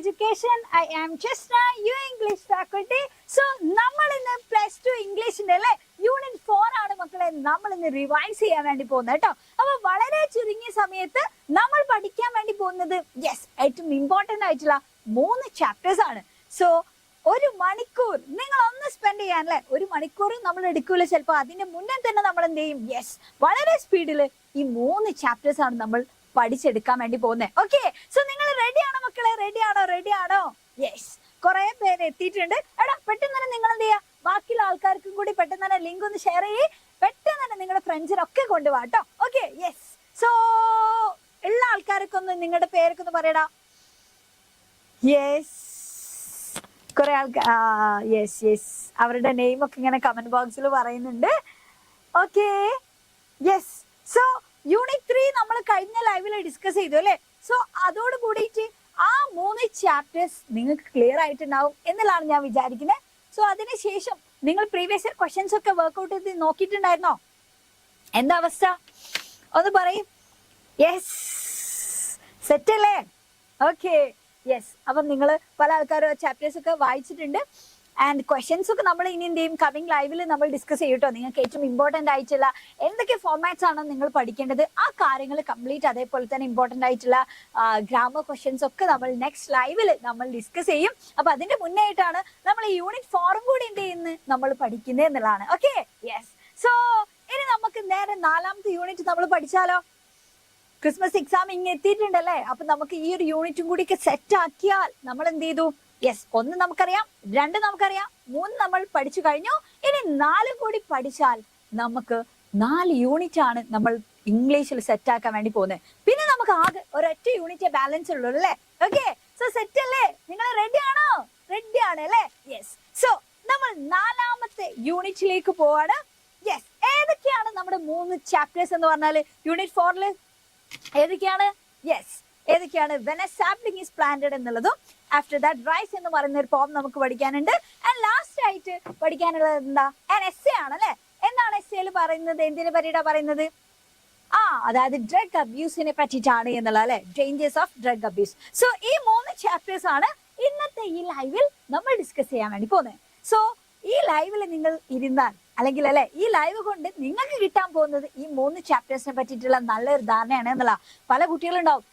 Education. I am Chesna, your English faculty. So, നമ്മൾ ഇന്ന് plus two ഇംഗ്ലീഷിന്റെ അല്ലെ unit 4 ആണ് മക്കളെ നമ്മൾ ഇന്ന് റിവൈസ് ചെയ്യാൻ വേണ്ടി പോകുന്നത് കേട്ടോ. അപ്പൊ വളരെ ചുരുങ്ങിയ സമയത്ത് നമ്മൾ പഠിക്കാൻ വേണ്ടി പോകുന്നത് ഏറ്റവും ഇമ്പോർട്ടന്റ് ആയിട്ടുള്ള 3 ചാപ്റ്റേഴ്സ് ആണ്. സോ ഒരു മണിക്കൂർ നിങ്ങൾ ഒന്ന് സ്പെൻഡ് ചെയ്യാൻ അല്ലെ, ഒരു മണിക്കൂർ നമ്മൾ എടുക്കൂല ചിലപ്പോ, അതിന്റെ മുന്നേ തന്നെ നമ്മൾ എന്ത് ചെയ്യും, വളരെ സ്പീഡില് ഈ 3 ചാപ്റ്റേഴ്സ് ആണ് നമ്മൾ പഠിച്ചെടുക്കാൻ വേണ്ടി പോകുന്നത്. ഓക്കെ, സോ നിങ്ങൾ റെഡിയാണോ മക്കളെ? റെഡിയാണോ? യെസ്, കുറെ പേര് എത്തിയിട്ടുണ്ട്. എടാ പെട്ടെന്ന് തന്നെ നിങ്ങൾ എന്ത് ചെയ്യാ, ബാക്കിയുള്ള ആൾക്കാർക്കും കൂടി പെട്ടെന്ന് തന്നെ ലിങ്ക് ഒന്ന് ഷെയർ ചെയ്യ്, പെട്ടെന്ന് തന്നെ നിങ്ങളുടെ ഫ്രണ്ട്സിനൊക്കെ കൊണ്ടുപോകാം കേട്ടോ. Okay, yes. സോ ഉള്ള ആൾക്കാരൊക്കെ ഒന്ന് നിങ്ങളുടെ പേരൊക്കെ ഒന്ന് പറയടാ. യെസ്, കുറെ ആൾക്കാർ യെസ് അവരുടെ നെയിം ഒക്കെ ഇങ്ങനെ കമന്റ് ബോക്സിൽ പറയുന്നുണ്ട്. Okay, yes. സോ യൂണിറ്റ് 3 നമ്മൾ കഴിഞ്ഞ ലൈവിൽ ഡിസ്കസ് ചെയ്തു അല്ലെ. സോ അതോട് കൂടിയിട്ട് ആ 3 ചാപ്റ്റേഴ്സ് നിങ്ങൾക്ക് ക്ലിയർ ആയിട്ടുണ്ടാവും എന്നുള്ളതാണ് ഞാൻ വിചാരിക്കുന്നത്. സോ അതിനുശേഷം നിങ്ങൾ പ്രീവിയസ് ഇയർ ക്വസ്റ്റ്യൻസ് ഒക്കെ വർക്ക്ഔട്ട് ചെയ്ത് നോക്കിയിട്ടുണ്ടായിരുന്നോ? എന്താ അവസ്ഥ ഒന്ന് പറയും. യെസ്, സെറ്റ് അല്ലേ? Okay, yes. അപ്പൊ നിങ്ങൾ പല ആൾക്കാരും ചാപ്റ്റേഴ്സ് ഒക്കെ വായിച്ചിട്ടുണ്ട്. ആൻഡ് ക്വസ്റ്റ്യൻസ് ഒക്കെ നമ്മൾ ഇനി എന്ത് ചെയ്യും, കമ്മിങ് ലൈവിൽ നമ്മൾ ഡിസ്കസ് ചെയ്യും കേട്ടോ. നിങ്ങൾക്ക് ഏറ്റവും ഇമ്പോർട്ടന്റ് ആയിട്ടുള്ള എന്തൊക്കെ ഫോർമാറ്റ്സ് ആണോ നിങ്ങൾ പഠിക്കേണ്ടത്, ആ കാര്യങ്ങൾ കംപ്ലീറ്റ്, അതേപോലെ തന്നെ ഇമ്പോർട്ടന്റ് ആയിട്ടുള്ള ഗ്രാമർ ക്വസ്റ്റ്യൻസ് ഒക്കെ നമ്മൾ നെക്സ്റ്റ് ലൈവിൽ നമ്മൾ ഡിസ്കസ് ചെയ്യും. അപ്പൊ അതിന്റെ മുന്നേ ആയിട്ടാണ് നമ്മൾ ഈ യൂണിറ്റ് 4 കൂടി എന്ത് ചെയ്യുന്നത്, നമ്മൾ പഠിക്കുന്നത് എന്നുള്ളതാണ്. Okay, yes. സോ ഇനി നമുക്ക് നേരെ 4ാമത്തെ യൂണിറ്റ് നമ്മൾ പഠിച്ചാലോ? ക്രിസ്മസ് എക്സാം ഇങ്ങനെ എത്തിയിട്ടുണ്ടല്ലേ. അപ്പൊ നമുക്ക് ഈ ഒരു യൂണിറ്റും കൂടി ഒക്കെ സെറ്റ് ആക്കിയാൽ നമ്മൾ എന്ത് ചെയ്തു, 1 നമുക്കറിയാം, 2 നമുക്കറിയാം, 3 നമ്മൾ പഠിച്ചു കഴിഞ്ഞു. ഇനി 4 കൂടി പഠിച്ചാൽ നമുക്ക് 4 യൂണിറ്റ് ആണ് നമ്മൾ ഇംഗ്ലീഷിൽ സെറ്റ് ആക്കാൻ വേണ്ടി പോകുന്നത്. പിന്നെ നമുക്ക് ആകെ ഒരൊറ്റ യൂണിറ്റ് ബാലൻസ് ഉള്ളൂ അല്ലേ. ഓക്കെ, സോ സെറ്റ് അല്ലേ? നിങ്ങൾ റെഡിയാണോ? റെഡിയാണ് അല്ലേ? യെസ്. സോ നമ്മൾ 4ാമത്തെ യൂണിറ്റിലേക്ക് പോവാണ്. യെസ്, ഏതൊക്കെയാണ് നമ്മുടെ 3 ചാപ്റ്റേഴ്സ് എന്ന് പറഞ്ഞാല് യൂണിറ്റ് 4 ഏതൊക്കെയാണ്? ഏതൊക്കെയാണ്? When a sapling is planted എന്നുള്ളതും ആഫ്റ്റർ ദാറ്റ് റൈസ് എന്ന് പറയുന്ന ഒരു പോം നമുക്ക് പഠിക്കാനുണ്ട്. ആൻഡ് ലാസ്റ്റ് ആയിട്ട് പഠിക്കാനുള്ളത് എന്താ? എസ്സേ ആണ് അല്ലെ. എന്താണ് എസ്സേയിൽ പറയുന്നത്? എന്തിനെ പറ്റിയിട്ടാ പറയുന്നത്? അതായത് ഡ്രഗ് അബ്യൂസിനെ പറ്റിയിട്ടാണ് എന്നുള്ള അല്ലെ, dangers of drug abuse. So ഈ 3 ചാപ്റ്റേഴ്സ് ആണ് ഇന്നത്തെ ഈ ലൈവിൽ നമ്മൾ ഡിസ്കസ് ചെയ്യാൻ വേണ്ടി പോകുന്നത്. സോ ഈ ലൈവിൽ നിങ്ങൾ ഇരുന്നാൽ അല്ലെങ്കിൽ അല്ലെ, ഈ ലൈവ് കൊണ്ട് നിങ്ങൾക്ക് കിട്ടാൻ പോകുന്നത് ഈ 3 ചാപ്റ്റേഴ്സിനെ പറ്റിയിട്ടുള്ള നല്ലൊരു ധാരണയാണ് എന്നുള്ള. പല കുട്ടികളുണ്ടാവും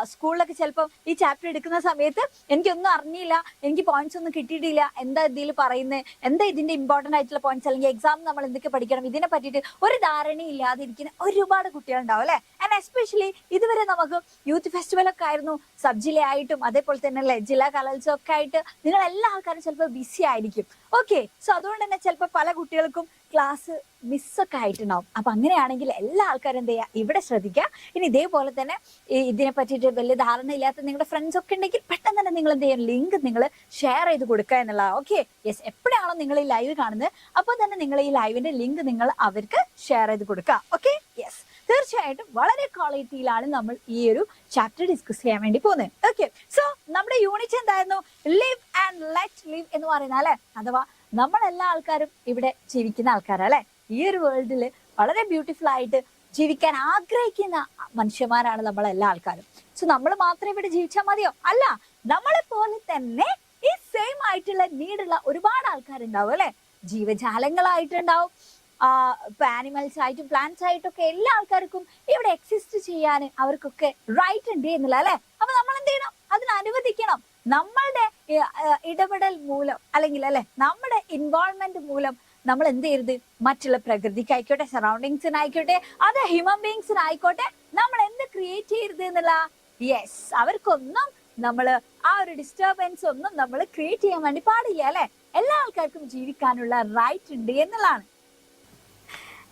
സ്കൂളിലൊക്കെ ചിലപ്പോൾ ഈ ചാപ്റ്റർ എടുക്കുന്ന സമയത്ത് എനിക്കൊന്നും അറിഞ്ഞില്ല, എനിക്ക് പോയിന്റ്സ് ഒന്നും കിട്ടിയിട്ടില്ല, എന്താ ഇതിൽ പറയുന്നത്, എന്താ ഇതിന്റെ ഇമ്പോർട്ടന്റ് ആയിട്ടുള്ള പോയിന്റ്സ്, അല്ലെങ്കിൽ എക്സാം നമ്മൾ എന്തൊക്കെ പഠിക്കണം, ഇതിനെ പറ്റിയിട്ട് ഒരു ധാരണയില്ലാതെ ഇരിക്കുന്ന ഒരുപാട് കുട്ടികളുണ്ടാവും അല്ലെ. ആൻഡ് എസ്പെഷ്യലി ഇതുവരെ നമുക്ക് യൂത്ത് ഫെസ്റ്റിവൽ ഒക്കെ ആയിരുന്നു, സബ് ജില്ലയായിട്ടും അതേപോലെ തന്നെ അല്ലെ ജില്ലാ കലോത്സവം ഒക്കെ ആയിട്ട് നിങ്ങൾ എല്ലാ ആൾക്കാരും ചിലപ്പോൾ ബിസി ആയിരിക്കും. ഓക്കെ, സോ അതുകൊണ്ട് തന്നെ ചിലപ്പോൾ പല കുട്ടികൾക്കും ക്ലാസ് മിസ്സൊക്കെ ആയിട്ടുണ്ടാവും. അപ്പൊ അങ്ങനെയാണെങ്കിൽ എല്ലാ ആൾക്കാരും എന്ത് ചെയ്യുക, ഇവിടെ ശ്രദ്ധിക്കുക. ഇനി ഇതേപോലെ തന്നെ ഇതിനെ പറ്റിയിട്ട് വലിയ ധാരണ ഇല്ലാത്ത നിങ്ങളുടെ ഫ്രണ്ട്സ് ഒക്കെ ഉണ്ടെങ്കിൽ പെട്ടെന്ന് തന്നെ നിങ്ങൾ എന്ത് ചെയ്യുക, ലിങ്ക് നിങ്ങൾ ഷെയർ ചെയ്ത് കൊടുക്കുക എന്നുള്ള. Okay, yes. എപ്പോഴാണോ നിങ്ങൾ ഈ ലൈവ് കാണുന്നത് അപ്പോൾ തന്നെ നിങ്ങൾ ഈ ലൈവിന്റെ ലിങ്ക് നിങ്ങൾ അവർക്ക് ഷെയർ ചെയ്ത് കൊടുക്കുക. Okay, yes. തീർച്ചയായിട്ടും വളരെ ക്വാളിറ്റിയിലാണ് നമ്മൾ ഈ ഒരു ചാപ്റ്റർ ഡിസ്കസ് ചെയ്യാൻ വേണ്ടി പോകുന്നത്. ഓക്കെ, സോ നമ്മുടെ യൂണിറ്റ് എന്തായിരുന്നു? ലിവ് ആൻഡ് ലെറ്റ് ലിവ് എന്ന് പറയുന്ന അല്ലെ, അഥവാ നമ്മളെല്ലാ ആൾക്കാരും ഇവിടെ ജീവിക്കുന്ന ആൾക്കാരാ അല്ലെ. ഈ ഒരു വേൾഡില് വളരെ ബ്യൂട്ടിഫുൾ ആയിട്ട് ജീവിക്കാൻ ആഗ്രഹിക്കുന്ന മനുഷ്യന്മാരാണ് നമ്മളെല്ലാ ആൾക്കാരും. സോ നമ്മൾ മാത്രം ഇവിടെ ജീവിച്ചാൽ മതിയോ? അല്ല, നമ്മളെ പോലെ തന്നെ ഈ സെയിം ആയിട്ടുള്ള നീടുള്ള ഒരുപാട് ആൾക്കാരുണ്ടാവും അല്ലെ. ജീവജാലങ്ങളായിട്ടുണ്ടാവും, ആനിമൽസ് ആയിട്ടും പ്ലാന്റ്സ് ആയിട്ടും ഒക്കെ എല്ലാ ആൾക്കാർക്കും ഇവിടെ എക്സിസ്റ്റ് ചെയ്യാൻ അവർക്കൊക്കെ റൈറ്റ് ഉണ്ട് എന്നുള്ള അല്ലെ. അപ്പൊ നമ്മൾ എന്ത് ചെയ്യണം? അതിന് അനുവദിക്കണം. നമ്മളുടെ ഇടപെടൽ മൂലം അല്ലെങ്കിൽ അല്ലെ നമ്മുടെ ഇൻവോൾവ്മെന്റ് മൂലം നമ്മൾ എന്ത് ചെയ്യരുത്, മറ്റുള്ള പ്രകൃതിക്കായിക്കോട്ടെ, സറൗണ്ടിങ്സിനായിക്കോട്ടെ, അത് ഹ്യൂമൻ ബീങ്സിനായിക്കോട്ടെ, നമ്മൾ എന്ത് ക്രിയേറ്റ് ചെയ്യരുത് എന്നുള്ള. യെസ്, അവർക്കൊന്നും നമ്മൾ ആ ഒരു ഡിസ്റ്റർബൻസ് ഒന്നും നമ്മൾ ക്രിയേറ്റ് ചെയ്യാൻ വേണ്ടി പാടില്ല അല്ലെ. എല്ലാ ആൾക്കാർക്കും ജീവിക്കാനുള്ള റൈറ്റ് ഉണ്ട് എന്നുള്ളതാണ്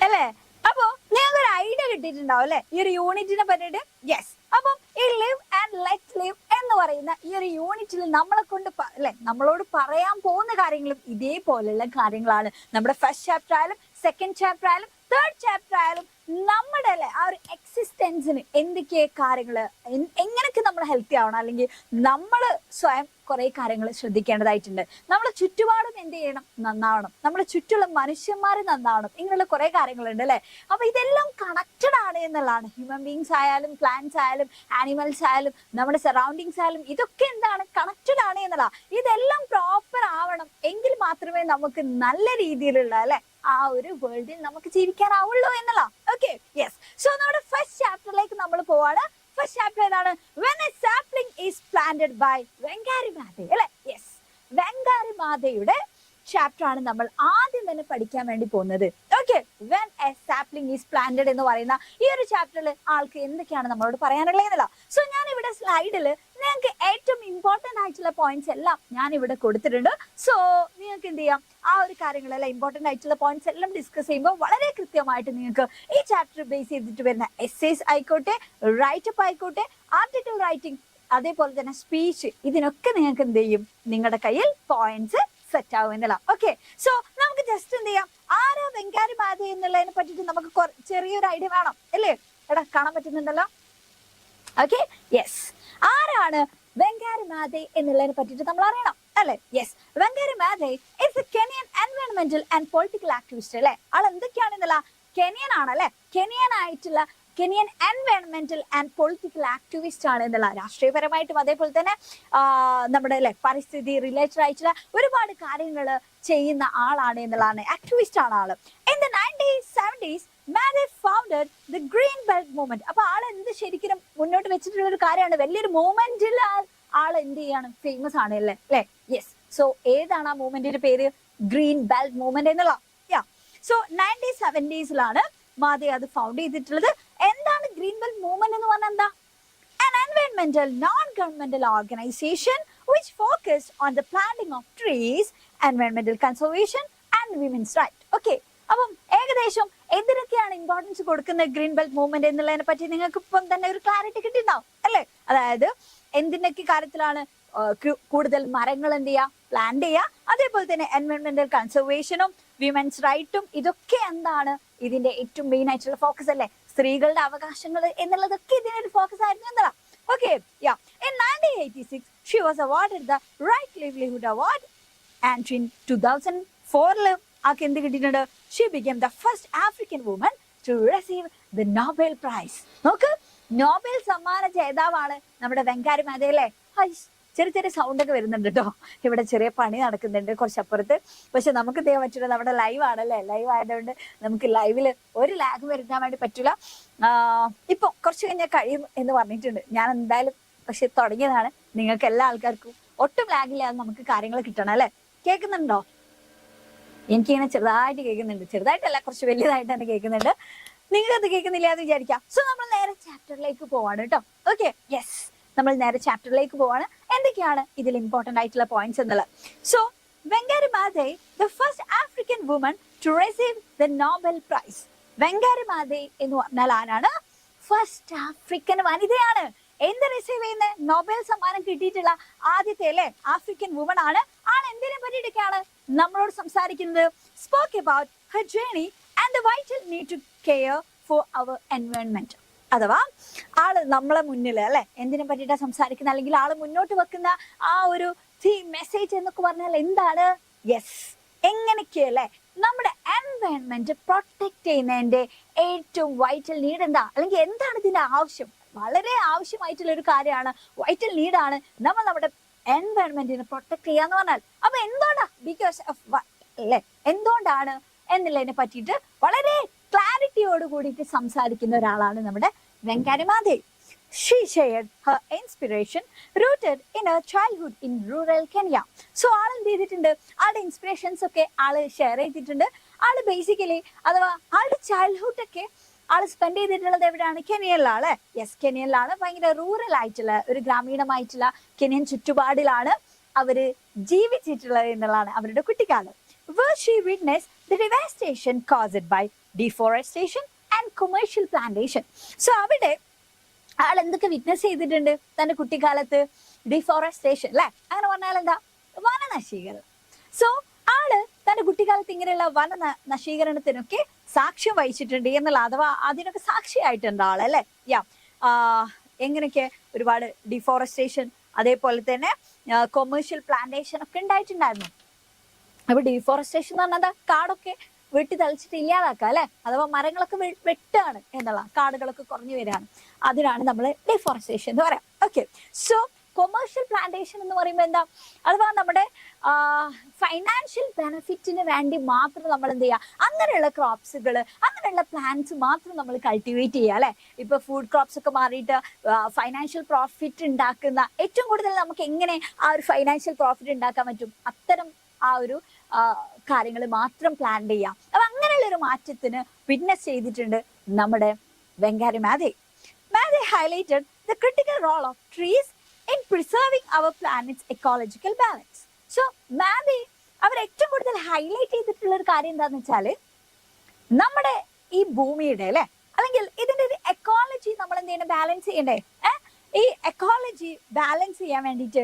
അല്ലേ. അപ്പൊ നിങ്ങൾക്ക് ഒരു ഐഡിയ കിട്ടിയിട്ടുണ്ടാവും അല്ലെ ഈ ഒരു യൂണിറ്റിനെ പറ്റിയിട്ട്. യെസ്, അപ്പം ഈ ലിവ് ആൻഡ് ലെറ്റ് ലിവ് എന്ന് പറയുന്ന ഈ ഒരു യൂണിറ്റിൽ നമ്മളെ കൊണ്ട് അല്ലെ നമ്മളോട് പറയാൻ പോകുന്ന കാര്യങ്ങളും ഇതേപോലെയുള്ള കാര്യങ്ങളാണ്. നമ്മുടെ ഫസ്റ്റ് ചാപ്റ്റർ ആയാലും സെക്കൻഡ് ചാപ്റ്റർ ആയാലും തേർഡ് ചാപ്റ്റർ ആയാലും നമ്മുടെ അല്ലെ ആ ഒരു എക്സിസ്റ്റൻസിന് എന്തൊക്കെ കാര്യങ്ങള്, എങ്ങനെയൊക്കെ നമ്മൾ ഹെൽത്തി ആവണം, അല്ലെങ്കിൽ നമ്മൾ സ്വയം കുറെ കാര്യങ്ങൾ ശ്രദ്ധിക്കേണ്ടതായിട്ടുണ്ട്. നമ്മളെ ചുറ്റുപാടും എന്ത് ചെയ്യണം? നന്നാവണം. നമ്മുടെ ചുറ്റുള്ള മനുഷ്യന്മാർ നന്നാവണം. ഇങ്ങനെയുള്ള കുറെ കാര്യങ്ങളുണ്ട് അല്ലെ. അപ്പൊ ഇതെല്ലാം കണക്റ്റഡ് ആണ് എന്നുള്ളതാണ്. ഹ്യൂമൻ ബീങ്സ് ആയാലും പ്ലാന്റ്സ് ആയാലും ആനിമൽസ് ആയാലും നമ്മുടെ സറൗണ്ടിങ്സ് ആയാലും ഇതൊക്കെ എന്താണ്? കണക്റ്റഡ് ആണ് എന്നുള്ള. ഇതെല്ലാം പ്രോപ്പർ ആവണം എങ്കിൽ മാത്രമേ നമുക്ക് നല്ല രീതിയിലുള്ള അല്ലെ ആ ഒരു വേൾഡിൽ നമുക്ക് ജീവിക്കാനാവുള്ളൂ എന്നുള്ള. Okay, yes. സോ നമ്മുടെ ഫസ്റ്റ് ചാപ്റ്ററിലേക്ക് നമ്മൾ പോവാണ്. ഫസ്റ്റ് ചാപ്റ്റർ ഏതാണ്? When a sapling is planted by വെങ്കാരി മാതേ അല്ലെ. യെസ്, വെങ്കാരി മാതയുടെ ചാപ്റ്റർ ആണ് നമ്മൾ ആദ്യം തന്നെ പഠിക്കാൻ വേണ്ടി പോകുന്നത്. Okay, when a sapling is planted എന്ന് പറയുന്ന ഈ ഒരു ചാപ്റ്ററിൽ ആൾക്ക് എന്തൊക്കെയാണ് നമ്മളോട് പറയാനുള്ളത് എന്നല്ല. സോ ഞാൻ ഇവിടെ സ്ലൈഡിൽ നിങ്ങൾക്ക് ഏറ്റവും ഇമ്പോർട്ടന്റ് ആയിട്ടുള്ള പോയിന്റ്സ് എല്ലാം ഞാൻ ഇവിടെ കൊടുത്തിട്ടുണ്ട്. സോ നിങ്ങൾക്ക് എന്ത് ചെയ്യാം? ആ ഒരു കാര്യങ്ങളെല്ലാം ഇമ്പോർട്ടന്റ് ആയിട്ടുള്ള പോയിന്റ്സ് എല്ലാം ഡിസ്കസ് ചെയ്യുമ്പോൾ വളരെ കൃത്യമായിട്ട് നിങ്ങൾക്ക് ഈ ചാപ്റ്റർ ബേസ് ചെയ്തിട്ട് വരുന്ന എസ്സേസ് ആയിക്കോട്ടെ, റൈറ്റപ്പ് ആയിക്കോട്ടെ, ആർട്ടിക്കിൾ റൈറ്റിംഗ്, അതേപോലെ തന്നെ സ്പീച്ച്, ഇതിനൊക്കെ നിങ്ങൾക്ക് എന്ത് ചെയ്യും? നിങ്ങളുടെ കയ്യിൽ പോയിന്റ്സ് സെറ്റ് ആവും എന്നല്ല. ഓക്കെ, സോ നമുക്ക് ജസ്റ്റ് എന്ത് ചെയ്യാം? ആരാ വെങ്കാരി മാത എന്നുള്ളതിനെ പറ്റിയിട്ട് നമുക്ക് ചെറിയൊരു ഐഡിയ വേണം അല്ലേ? എടാ കാണാൻ പറ്റുന്നുണ്ടല്ലോ. Okay, yes. ആരാണ് വെങ്കാരി മാതേ എന്നുള്ളതിനെ പറ്റിയിട്ട് നമ്മൾ അറിയണം അല്ലെ. Yes, Wangari Maathai is a Kenyan എൻവയോൺമെന്റൽ ആൻഡ് പൊളിറ്റിക്കൽ ആക്ടിവിസ്റ്റ് അല്ലെ. ആൾ എന്തൊക്കെയാണെന്നല്ല? കെനിയൻ ആണ് അല്ലെ. കെനിയൻ എൻവയോൺമെന്റൽ ആൻഡ് പൊളിറ്റിക്കൽ ആക്ടിവിസ്റ്റ് ആണ് എന്നുള്ള. രാഷ്ട്രീയപരമായിട്ടും അതേപോലെ തന്നെ നമ്മുടെ അല്ലെ പരിസ്ഥിതി റിലേറ്റഡ് ആയിട്ടുള്ള ഒരുപാട് കാര്യങ്ങൾ ചെയ്യുന്ന ആളാണ് എന്നുള്ളതാണ്. ആക്ടിവിസ്റ്റ് ആണ് ആള്. In the 1970s Maathai founded the Green Belt Movement. അപ്പൊ ആൾ എന്ത് ശരിക്കും മുന്നോട്ട് വെച്ചിട്ടുള്ള ഒരു കാര്യമാണ്. വലിയൊരു മൂവ്മെന്റിൽ ആൾ എന്ത് ചെയ്യാണ്? ഫേമസ് ആണ് അല്ലേ അല്ലെ. യെസ്. സോ ഏതാണ് ആ മൂവ്മെന്റിന്റെ പേര്? ഗ്രീൻ ബെൽറ്റ് മൂവ്മെന്റ് എന്നുള്ള. സോ 1970s മാതേ അത് ഫൗണ്ട് ചെയ്തിട്ടുള്ളത്. എന്താണ് ഗ്രീൻ ബെൽറ്റ് മൂവ്മെന്റ് എന്ന് പറഞ്ഞാൽ? എന്താ? An environmental non-governmental organization which focused on the planting of trees, environmental conservation and women's rights. Okay, അപ്പം ഏകദേശം എന്തിനൊക്കെയാണ് ഇമ്പോർട്ടൻസ് കൊടുക്കുന്നത് ഗ്രീൻ ബെൽറ്റ് മൂവ്മെന്റ് എന്നുള്ളതിനെ പറ്റി നിങ്ങൾക്ക് ഇപ്പം തന്നെ ഒരു ക്ലാരിറ്റി കിട്ടിയിട്ടുണ്ടാവും അല്ലെ. അതായത് എന്തിനൊക്കെ കാര്യത്തിലാണ് കൂടുതൽ മരങ്ങൾ എന്ത് ചെയ്യുക? പ്ലാന്റ് ചെയ്യുക. അതേപോലെ തന്നെ എൻവയോൺമെന്റൽ കൺസർവേഷനും വിമൻസ് റൈറ്റും ഇതൊക്കെ എന്താണ് ഇതിന്റെ ഏറ്റവും മെയിൻ ആയിട്ടുള്ള ഫോക്കസ് അല്ലേ. സ്ത്രീകളുടെ അവകാശങ്ങൾ എന്നുള്ളതൊക്കെ ഇതിനൊരു ഫോക്കസ് ആയിരുന്നു എന്നല്ല. Okay, yeah. In 1986 she was awarded the Right Livelihood Award and in 2004 ആൾക്ക് എന്ത് കിട്ടിയിട്ടുണ്ട്? She became the first African woman to receive the Nobel Prize. നോക്ക്, നോബൽ സമ്മാന ജേതാവാണ് നമ്മുടെ വെങ്കാരി മാതേ അല്ലേ. ചെറിയ ചെറിയ സൗണ്ട് ഒക്കെ വരുന്നുണ്ട് കേട്ടോ. ഇവിടെ ചെറിയ പണി നടക്കുന്നുണ്ട് കുറച്ചപ്പുറത്ത്. പക്ഷെ നമുക്ക് ചെയ്യാൻ പറ്റില്ല, നമ്മുടെ ലൈവ് ആണല്ലേ. ലൈവ് ആയതുകൊണ്ട് നമുക്ക് ലൈവില് ഒരു ലാഗ് വരുത്താൻ വേണ്ടി പറ്റില്ല. ഇപ്പൊ കുറച്ച് കഴിഞ്ഞാൽ കഴിയും എന്ന് പറഞ്ഞിട്ടുണ്ട്. ഞാൻ എന്തായാലും പക്ഷെ തുടങ്ങിയതാണ്. നിങ്ങൾക്ക് എല്ലാ ആൾക്കാർക്കും ഒട്ടും ലാഗില്ലാതെ നമുക്ക് കാര്യങ്ങൾ കിട്ടണം അല്ലെ. കേൾക്കുന്നുണ്ടോ? എനിക്കിങ്ങനെ ചെറുതായിട്ട് കേൾക്കുന്നുണ്ട്. ചെറുതായിട്ടല്ല, കുറച്ച് വലിയതായിട്ട് തന്നെ കേൾക്കുന്നുണ്ട്. നിങ്ങൾക്ക് അത് കേൾക്കുന്നില്ല എന്ന് വിചാരിക്കാം. സോ നമ്മൾ നേരെ ചാപ്റ്ററിലേക്ക് പോവാണ് കേട്ടോ. ഓക്കെ, യെസ്, നമ്മൾ നേരെ ചാപ്റ്ററിലേക്ക് പോവാണ്. എന്തൊക്കെയാണ് ഇതിൽ ഇമ്പോർട്ടന്റ് ആയിട്ടുള്ള പോയിന്റ്സ് എന്നുള്ളത്. So Wangari Maathai the first African woman to receive the Nobel prize. Wangari Maathai എന്ന് പറഞ്ഞാൽ ആരാണ്? ഫസ്റ്റ് ആഫ്രിക്കൻ വനിതയാണ്. എന്ത് റിസീവ് ചെയ്യുന്ന? നോബൽ സമ്മാനം കിട്ടിയിട്ടുള്ള ആദ്യത്തെ അല്ലെ ആഫ്രിക്കൻ വുമൺ ആണ്. ആണ് എന്തിനെ പറ്റിയിട്ടൊക്കെയാണ് നമ്മളോട് സംസാരിക്കുന്നത്? Spoke about her journey and the vital need to care for our environment. അഥവാ ആള് നമ്മളെ മുന്നിൽ അല്ലെ എന്തിനെ പറ്റിയിട്ടാ സംസാരിക്കുന്ന, അല്ലെങ്കിൽ ആള് മുന്നോട്ട് വെക്കുന്ന ആ ഒരു മെസ്സേജ് എന്നൊക്കെ പറഞ്ഞാൽ എന്താണ്? യെസ്, എങ്ങനെയൊക്കെയല്ലേ നമ്മുടെ എൻവയോൺമെന്റ് പ്രൊട്ടക്ട് ചെയ്യുന്നതിന്റെ ഏറ്റവും വൈറ്റൽ നീഡ് എന്താ, അല്ലെങ്കിൽ എന്താണ് ഇതിന്റെ ആവശ്യം? വളരെ ആവശ്യമായിട്ടുള്ള ഒരു കാര്യമാണ്, വൈറ്റൽ നീഡാണ് നമ്മൾ നമ്മുടെ എൻവയോൺമെന്റിനെ പ്രൊട്ടക്ട് ചെയ്യാന്ന് പറഞ്ഞാൽ. അപ്പൊ എന്തുകൊണ്ടാ? ബിക്കോസ് ഓഫ് അല്ലെ, എന്തുകൊണ്ടാണ് എന്നുള്ളതിനെ പറ്റിയിട്ട് വളരെ ക്ലാരിറ്റിയോട് കൂടിയിട്ട് സംസാരിക്കുന്ന ഒരാളാണ് നമ്മുടെ വെങ്കാരി മാതേ. She shared her inspiration rooted in her childhood in rural Kenya. So ആൾ എന്ത് ചെയ്തിട്ടുണ്ട്? ആളുടെ ഇൻസ്പിറേഷൻസ് ഒക്കെ ആള് ഷെയർ ചെയ്തിട്ടുണ്ട്. ആള് ബേസിക്കലി അഥവാ ആളുടെ ചൈൽഡ്ഹുഡ് ഒക്കെ ആള് സ്പെൻഡ് ചെയ്തിട്ടുള്ളത് എവിടെയാണ്? കെനിയയിലാണ്. യെസ്, കെനിയയിലാണ്. ഭയങ്കര റൂറൽ ആയിട്ടുള്ള ഒരു ഗ്രാമീണമായിട്ടുള്ള കെനിയൻ ചുറ്റുപാടിലാണ് അവര് ജീവിച്ചിട്ടുള്ളത് എന്നുള്ളതാണ് അവരുടെ കുട്ടിക്കാലം. Where she witnessed the devastation caused by deforestation and commercial plantation. So അവിടെ ആൾ എന്തൊക്കെ വിറ്റ്നസ് ചെയ്തിട്ടുണ്ട് തന്റെ കുട്ടിക്കാലത്ത്? ഡിഫോറസ്റ്റേഷൻ അല്ലെ, അങ്ങനെ പറഞ്ഞാൽ എന്താ? വനനശീകരണം. സോ ആള് തന്റെ കുട്ടിക്കാലത്ത് ഇങ്ങനെയുള്ള വന നശീകരണത്തിനൊക്കെ സാക്ഷ്യം വഹിച്ചിട്ടുണ്ട് എന്നുള്ള, അഥവാ അതിനൊക്കെ സാക്ഷിയായിട്ടുണ്ട് ആളല്ലേ. യാ, എങ്ങനെയൊക്കെ ഒരുപാട് ഡിഫോറസ്റ്റേഷൻ അതേപോലെ തന്നെ കൊമേഴ്ഷ്യൽ പ്ലാന്റേഷൻ ഒക്കെ ഉണ്ടായിട്ടുണ്ടായിരുന്നു. അപ്പൊ ഡീഫോറസ്റ്റേഷൻ എന്ന് പറഞ്ഞാൽ കാടൊക്കെ വെട്ടി തളിച്ചിട്ട് ഇല്ലാതാക്കുക അല്ലെ, അഥവാ മരങ്ങളൊക്കെ വെട്ടാണ് എന്നുള്ള, കാടുകളൊക്കെ കുറഞ്ഞു വരികയാണ്. അതിനാണ് നമ്മൾ ഡീഫോറസ്റ്റേഷൻ എന്ന് പറയാം. ഓക്കെ, സോ കൊമേഴ്ഷ്യൽ പ്ലാന്റേഷൻ എന്ന് പറയുമ്പോൾ എന്താ, അഥവാ നമ്മുടെ ഫൈനാൻഷ്യൽ ബെനിഫിറ്റിന് വേണ്ടി മാത്രം നമ്മൾ എന്ത് ചെയ്യുക, അങ്ങനെയുള്ള ക്രോപ്സുകൾ, അങ്ങനെയുള്ള പ്ലാന്റ്സ് മാത്രം നമ്മൾ കൾട്ടിവേറ്റ് ചെയ്യുക അല്ലെ. ഇപ്പൊ ഫുഡ് ക്രോപ്സ് ഒക്കെ മാറിയിട്ട് ഫൈനാൻഷ്യൽ പ്രോഫിറ്റ് ഉണ്ടാക്കുന്ന, ഏറ്റവും കൂടുതൽ നമുക്ക് എങ്ങനെ ആ ഒരു ഫൈനാൻഷ്യൽ പ്രോഫിറ്റ് ഉണ്ടാക്കാൻ പറ്റും, അത്തരം ആ ഒരു കാര്യങ്ങൾ മാത്രം പ്ലാൻ ചെയ്യാം. അപ്പൊ അങ്ങനെയുള്ള ഒരു മാറ്റത്തിന് വിറ്റ്നസ് ചെയ്തിട്ടുണ്ട് നമ്മുടെ Wangari Maathai. Maathai highlighted the critical role of trees in preserving our planet's ecological balance. So Maathai അവർ ഏറ്റവും കൂടുതൽ ഹൈലൈറ്റ് ചെയ്തിട്ടുള്ള ഒരു കാര്യം എന്താന്ന് വെച്ചാല്, നമ്മുടെ ഈ ഭൂമിയുടെ അല്ലെ, അല്ലെങ്കിൽ ഇതിന്റെ ഒരു എക്കോളജി നമ്മൾ എന്ത് ചെയ്യണം, ബാലൻസ് ചെയ്യണ്ടേ. ഈ എക്കോളജി ബാലൻസ് ചെയ്യാൻ വേണ്ടിയിട്ട്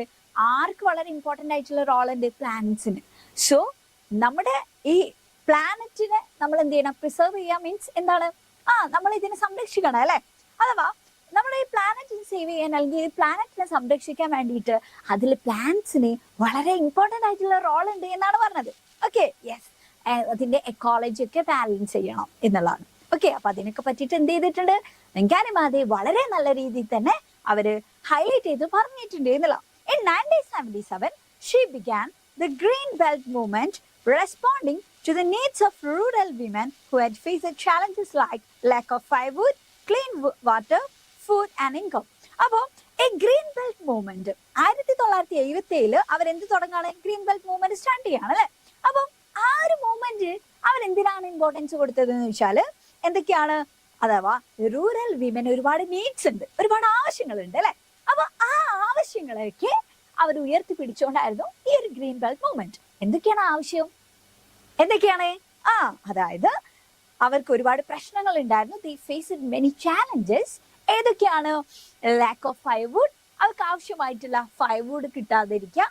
ആർക്ക് വളരെ ഇമ്പോർട്ടന്റ് ആയിട്ടുള്ള റോൾ ഉണ്ട്, പ്ലാനറ്റ്സിന്. സോ നമ്മുടെ ഈ പ്ലാനറ്റിനെ നമ്മൾ എന്ത് ചെയ്യണം, പ്രിസർവ് ചെയ്യാൻ മീൻസ് എന്താണ്, നമ്മൾ ഇതിനെ സംരക്ഷിക്കണം അല്ലെ. അഥവാ നമ്മുടെ ഈ പ്ലാനറ്റിനെ സേവ് ചെയ്യാൻ, അല്ലെങ്കിൽ ഈ പ്ലാനറ്റിനെ സംരക്ഷിക്കാൻ വേണ്ടിയിട്ട് അതിൽ പ്ലാന്റ്സിന് വളരെ ഇമ്പോർട്ടന്റ് ആയിട്ടുള്ള റോൾ ഉണ്ട് എന്നാണ് പറഞ്ഞത്. ഓക്കെ, യെസ്, അതിന്റെ എക്കോളജി ഒക്കെ ബാലൻസ് ചെയ്യണം എന്നുള്ളതാണ്. ഓക്കെ, അപ്പൊ അതിനൊക്കെ പറ്റിയിട്ട് എന്ത് ചെയ്തിട്ടുണ്ട്, വെങ്കാരി മാധേ വളരെ നല്ല രീതിയിൽ തന്നെ അവര് ഹൈലൈറ്റ് ചെയ്ത് പറഞ്ഞിട്ടുണ്ട് എന്നുള്ള. In 1977, she began the Green Belt movement, responding to the needs of rural women who had faced challenges like lack of firewood, clean water, food and income. അപ്പോൾ ഈ ഗ്രീൻ ബെൽറ്റ് മൂവ്മെന്റ് 1977 അവരെന്ത് തുടങ്ങാണ്, green Belt movement start ചെയ്യാണ് അല്ലെ. അപ്പം ആ ഒരു movement അവരെന്തിനാണ് importance കൊടുത്തത് എന്ന് വെച്ചാല് എന്തൊക്കെയാണ്, അഥവാ റൂറൽ വിമൻ ഒരുപാട് നീഡ്സ് ഉണ്ട്, ഒരുപാട് ആവശ്യങ്ങളുണ്ട് അല്ലെ. അപ്പൊ ആ ആവശ്യങ്ങളൊക്കെ അവർ ഉയർത്തിപ്പിടിച്ചുകൊണ്ടായിരുന്നു ഈ ഒരു ഗ്രീൻ ബെൽറ്റ് മൂവ്മെന്റ്. എന്തൊക്കെയാണ് ആവശ്യം, എന്തൊക്കെയാണ്, അതായത് അവർക്ക് ഒരുപാട് പ്രശ്നങ്ങൾ ഉണ്ടായിരുന്നു. ദേ ഫേസ്ഡ് മെനി ചാലഞ്ചസ്. ഏതൊക്കെയാണ്, ലാക്ക് ഓഫ് ഫയർവുഡ്, അവർക്ക് ആവശ്യമായിട്ടുള്ള ഫയർവുഡ് കിട്ടാതിരിക്കുക,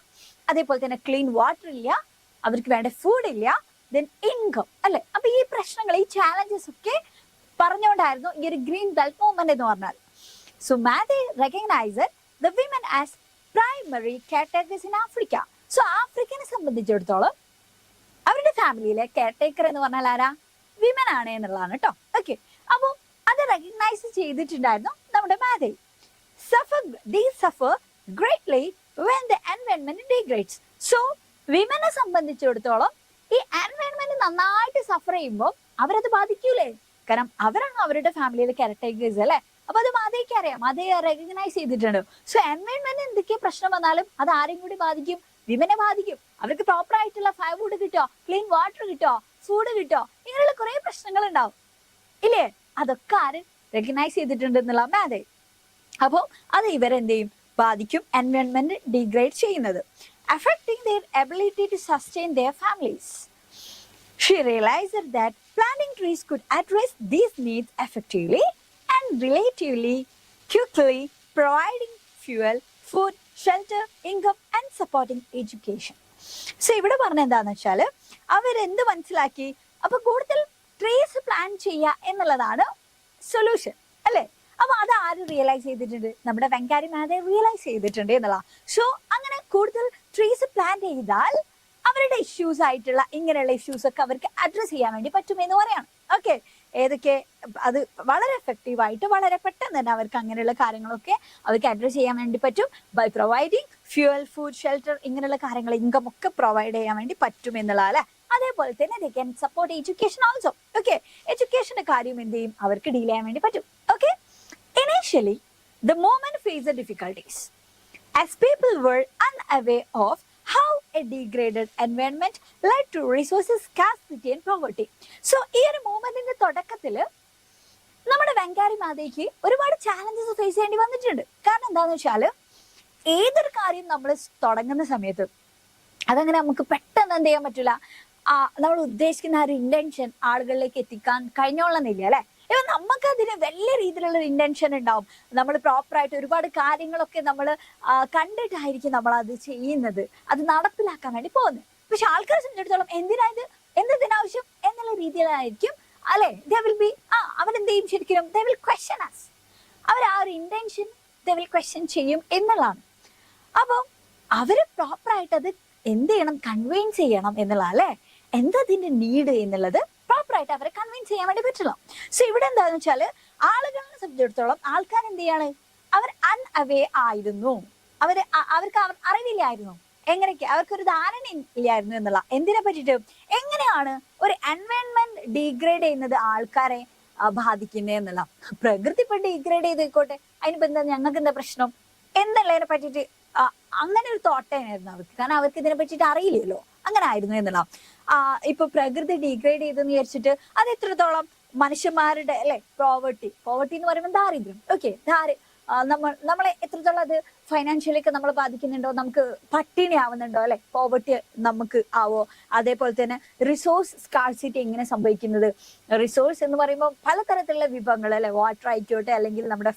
അതേപോലെ തന്നെ ക്ലീൻ വാട്ടർ ഇല്ല, അവർക്ക് വേണ്ട ഫുഡ് ഇല്ല, ദെൻ ഇൻകം അല്ലെ. അപ്പൊ ഈ പ്രശ്നങ്ങൾ, ഈ ചാലഞ്ചസ് ഒക്കെ പറഞ്ഞുകൊണ്ടായിരുന്നു ഈ ഒരു ഗ്രീൻ ബെൽറ്റ് മൂവ്മെന്റ് എന്ന് പറഞ്ഞാൽ. So Maathai recognised the women as primary caretakers in Africa. So ആഫ്രിക്കനെ സംബന്ധിച്ചിടത്തോളം അവരുടെ ഫാമിലിയിലെ കെയർടേക്കർ എന്ന് പറഞ്ഞാൽ ആരാ, വിമൻ ആണ് എന്നുള്ളതാണ് കേട്ടോ. ഓക്കെ, അപ്പോൾ അത് റെക്കഗ്നൈസ് ചെയ്തിട്ടുണ്ടായിരുന്നു നമ്മുടെ മാധേ. These suffer greatly when the environment degrades. So വിമനെ സംബന്ധിച്ചിടത്തോളം ഈ എൻവയൺമെന്റ് നന്നായിട്ട് സഫർ ചെയ്യുമ്പോൾ അവരത് ബാധിക്കൂലേ, കാരണം അവരാണ് അവരുടെ ഫാമിലിയിലെ കെയർടേക്കേഴ്സ് അല്ലെ. അപ്പൊ അത് മാധേക്ക് അറിയാം, മാധേ റെക്കഗ്നൈസ് ചെയ്തിട്ടുണ്ട്. സോ എൻവയൺമെന്റ് എന്തൊക്കെ പ്രശ്നം വന്നാലും അത് ആരെയും കൂടി ബാധിക്കും, വിമനെ ബാധിക്കും. അവർക്ക് പ്രോപ്പർ ആയിട്ടുള്ള ഫയർവുഡ് കിട്ടോ, ക്ലീൻ വാട്ടർ കിട്ടോ, ഫുഡ് കിട്ടോ, ഇങ്ങനെയുള്ള കുറെ പ്രശ്നങ്ങൾ ഉണ്ടാവും ഇല്ലേ. അതൊക്കെ ആര് റെക്കഗ്നൈസ് ചെയ്തിട്ടുണ്ട് എന്നുള്ള മാധേ. അപ്പോൾ അത് ഇവരെന്ത് ചെയ്യും, ബാധിക്കും, എൻവയൺമെന്റ് ഡിഗ്രേഡ് ചെയ്യുന്നത്, affecting their ability to sustain their families. She realized that planting trees could address these needs effectively and relatively quickly, providing fuel, food, shelter, income and supporting education. So ഇവിടെ പറഞ്ഞ എന്താന്ന് വെച്ചാൽ അവരെന്ത് മനസ്സിലാക്കി, അപ്പൊ കൂടുതൽ trees plan ചെയ്യുക എന്നുള്ളതാണ് സൊല്യൂഷൻ അല്ലെ. അപ്പൊ അത് ആര് റിയലൈസ് ചെയ്തിട്ടുണ്ട്, നമ്മുടെ വെങ്കാരി മാധേ റിയലൈസ് ചെയ്തിട്ടുണ്ട് എന്നുള്ള. സോ അങ്ങനെ കൂടുതൽ ട്രീസ് പ്ലാൻ ചെയ്താൽ അവരുടെ ഇഷ്യൂസ് ആയിട്ടുള്ള ഇങ്ങനെയുള്ള ഇഷ്യൂസ് ഒക്കെ അവർക്ക് അഡ്രസ് ചെയ്യാൻ വേണ്ടി പറ്റുമെന്ന് പറയാണ്. ഓക്കെ, ഏതൊക്കെ, അത് വളരെ എഫക്റ്റീവ് ആയിട്ട് വളരെ പെട്ടെന്ന് തന്നെ അവർക്ക് അങ്ങനെയുള്ള കാര്യങ്ങളൊക്കെ അവർക്ക് അഡ്രസ് ചെയ്യാൻ വേണ്ടി പറ്റും by providing fuel, food, shelter, ഇങ്ങനെയുള്ള കാര്യങ്ങൾ, ഇൻകം ഒക്കെ പ്രൊവൈഡ് ചെയ്യാൻ വേണ്ടി പറ്റും എന്നുള്ള അല്ലെ. അതേപോലെ തന്നെ they can support education also. Okay, എഡ്യൂക്കേഷന്റെ കാര്യം എന്ത് ചെയ്യും, അവർക്ക് ഡീൽ ചെയ്യാൻ വേണ്ടി പറ്റും. Okay, initially the movement faced difficulties as people were unaware of how a degraded environment led to resources scarcity and poverty. So ഈ ഒരു മൂവ്മെന്റിന്റെ തുടക്കത്തില് നമ്മുടെ വെങ്കാരി മാധേക്ക് ഒരുപാട് ചാലഞ്ചസ് ഫേസ് ചെയ്യേണ്ടി വന്നിട്ടുണ്ട്. കാരണം എന്താന്ന് വെച്ചാല് ഏതൊരു കാര്യം നമ്മൾ തുടങ്ങുന്ന സമയത്ത് അതങ്ങനെ നമുക്ക് പെട്ടെന്ന് എന്ത് ചെയ്യാൻ പറ്റില്ല, നമ്മൾ ഉദ്ദേശിക്കുന്ന ആ ഒരു ഇന്റൻഷൻ ആളുകളിലേക്ക് എത്തിക്കാൻ കഴിഞ്ഞോളന്നില്ല അല്ലെ. ഇപ്പൊ നമുക്കതിന് വലിയ രീതിയിലുള്ള ഇന്റൻഷൻ ഉണ്ടാവും, നമ്മൾ പ്രോപ്പറായിട്ട് ഒരുപാട് കാര്യങ്ങളൊക്കെ നമ്മൾ കണ്ടിട്ടായിരിക്കും നമ്മൾ അത് ചെയ്യുന്നത്, അത് നടപ്പിലാക്കാൻ വേണ്ടി പോകുന്നത്. പക്ഷെ ആൾക്കാരെ സംബന്ധിച്ചിടത്തോളം എന്തിനാവശ്യം എന്നുള്ള രീതിയിലായിരിക്കും അല്ലെ. ദേ വിൽ ബി അവരെന്ത് ചെയ്യും, ശരിക്കും ദേ വിൽ ക്വസ്റ്റ്യൻ അസ്, അവർ ആ ഒരു ഇന്റൻഷൻ ദേ വിൽ ക്വസ്റ്റ്യൻ ചെയ്യും എന്നുള്ളതാണ്. അപ്പം അവര് പ്രോപ്പറായിട്ട് അത് എന്ത് ചെയ്യണം, കൺവിൻസ് ചെയ്യണം എന്നുള്ള അല്ലെ, എന്താ അതിന്റെ നീഡ് എന്നുള്ളത് പ്രോപ്പറായിട്ട് അവരെ കൺവിൻസ് ചെയ്യാൻ വേണ്ടി പറ്റില്ല. സോ ഇവിടെ എന്താന്ന് വെച്ചാല് ആളുകളെ സംബന്ധിച്ചിടത്തോളം ആൾക്കാർ എന്ത് ചെയ്യാണ്, അവർ അൺഅവേ ആയിരുന്നു, അവർക്ക് അറിവില്ലായിരുന്നു, എങ്ങനെയൊക്കെ അവർക്കൊരു ധാരണ ഇല്ലായിരുന്നു എന്നുള്ള എന്തിനെ പറ്റിയിട്ട്, എങ്ങനെയാണ് ഒരു എൻവയോൺമെന്റ് ഡീഗ്രേഡ് ചെയ്യുന്നത് ആൾക്കാരെ ബാധിക്കുന്നത് എന്നുള്ള. പ്രകൃതി ഇപ്പൊ ഡീഗ്രേഡ് ചെയ്തേക്കോട്ടെ, അതിനിപ്പോ എന്താ, ഞങ്ങൾക്ക് എന്താ പ്രശ്നം എന്നുള്ളതിനെ പറ്റിയിട്ട് അങ്ങനെ ഒരു തോട്ടായിരുന്നു അവർക്ക്. കാരണം അവർക്ക് ഇതിനെ പറ്റിയിട്ട് അറിയില്ലല്ലോ, അങ്ങനെ ആയിരുന്നു എന്നുള്ള. ഇപ്പൊ പ്രകൃതി ഡീഗ്രേഡ് ചെയ്തെന്ന് വിചാരിച്ചിട്ട് അത് എത്രത്തോളം മനുഷ്യന്മാരുടെ അല്ലെ പോവർട്ടി എന്ന് പറയുമ്പോൾ ദാരിദ്ര്യം, ഓക്കെ, നമ്മളെ എത്രത്തോളം അത് ഫൈനാൻഷ്യലി നമ്മൾ ബാധിക്കുന്നുണ്ടോ, നമുക്ക് പട്ടിണി ആവുന്നുണ്ടോ അല്ലെ, പോവർട്ടി നമുക്ക് ആവോ. അതേപോലെ തന്നെ റിസോഴ്സ് സ്കാർസിറ്റി എങ്ങനെ സംഭവിക്കുന്നത്, റിസോഴ്സ് എന്ന് പറയുമ്പോൾ പലതരത്തിലുള്ള വിഭവങ്ങൾ അല്ലെ, വാട്ടർ ആയിക്കോട്ടെ, അല്ലെങ്കിൽ നമ്മുടെ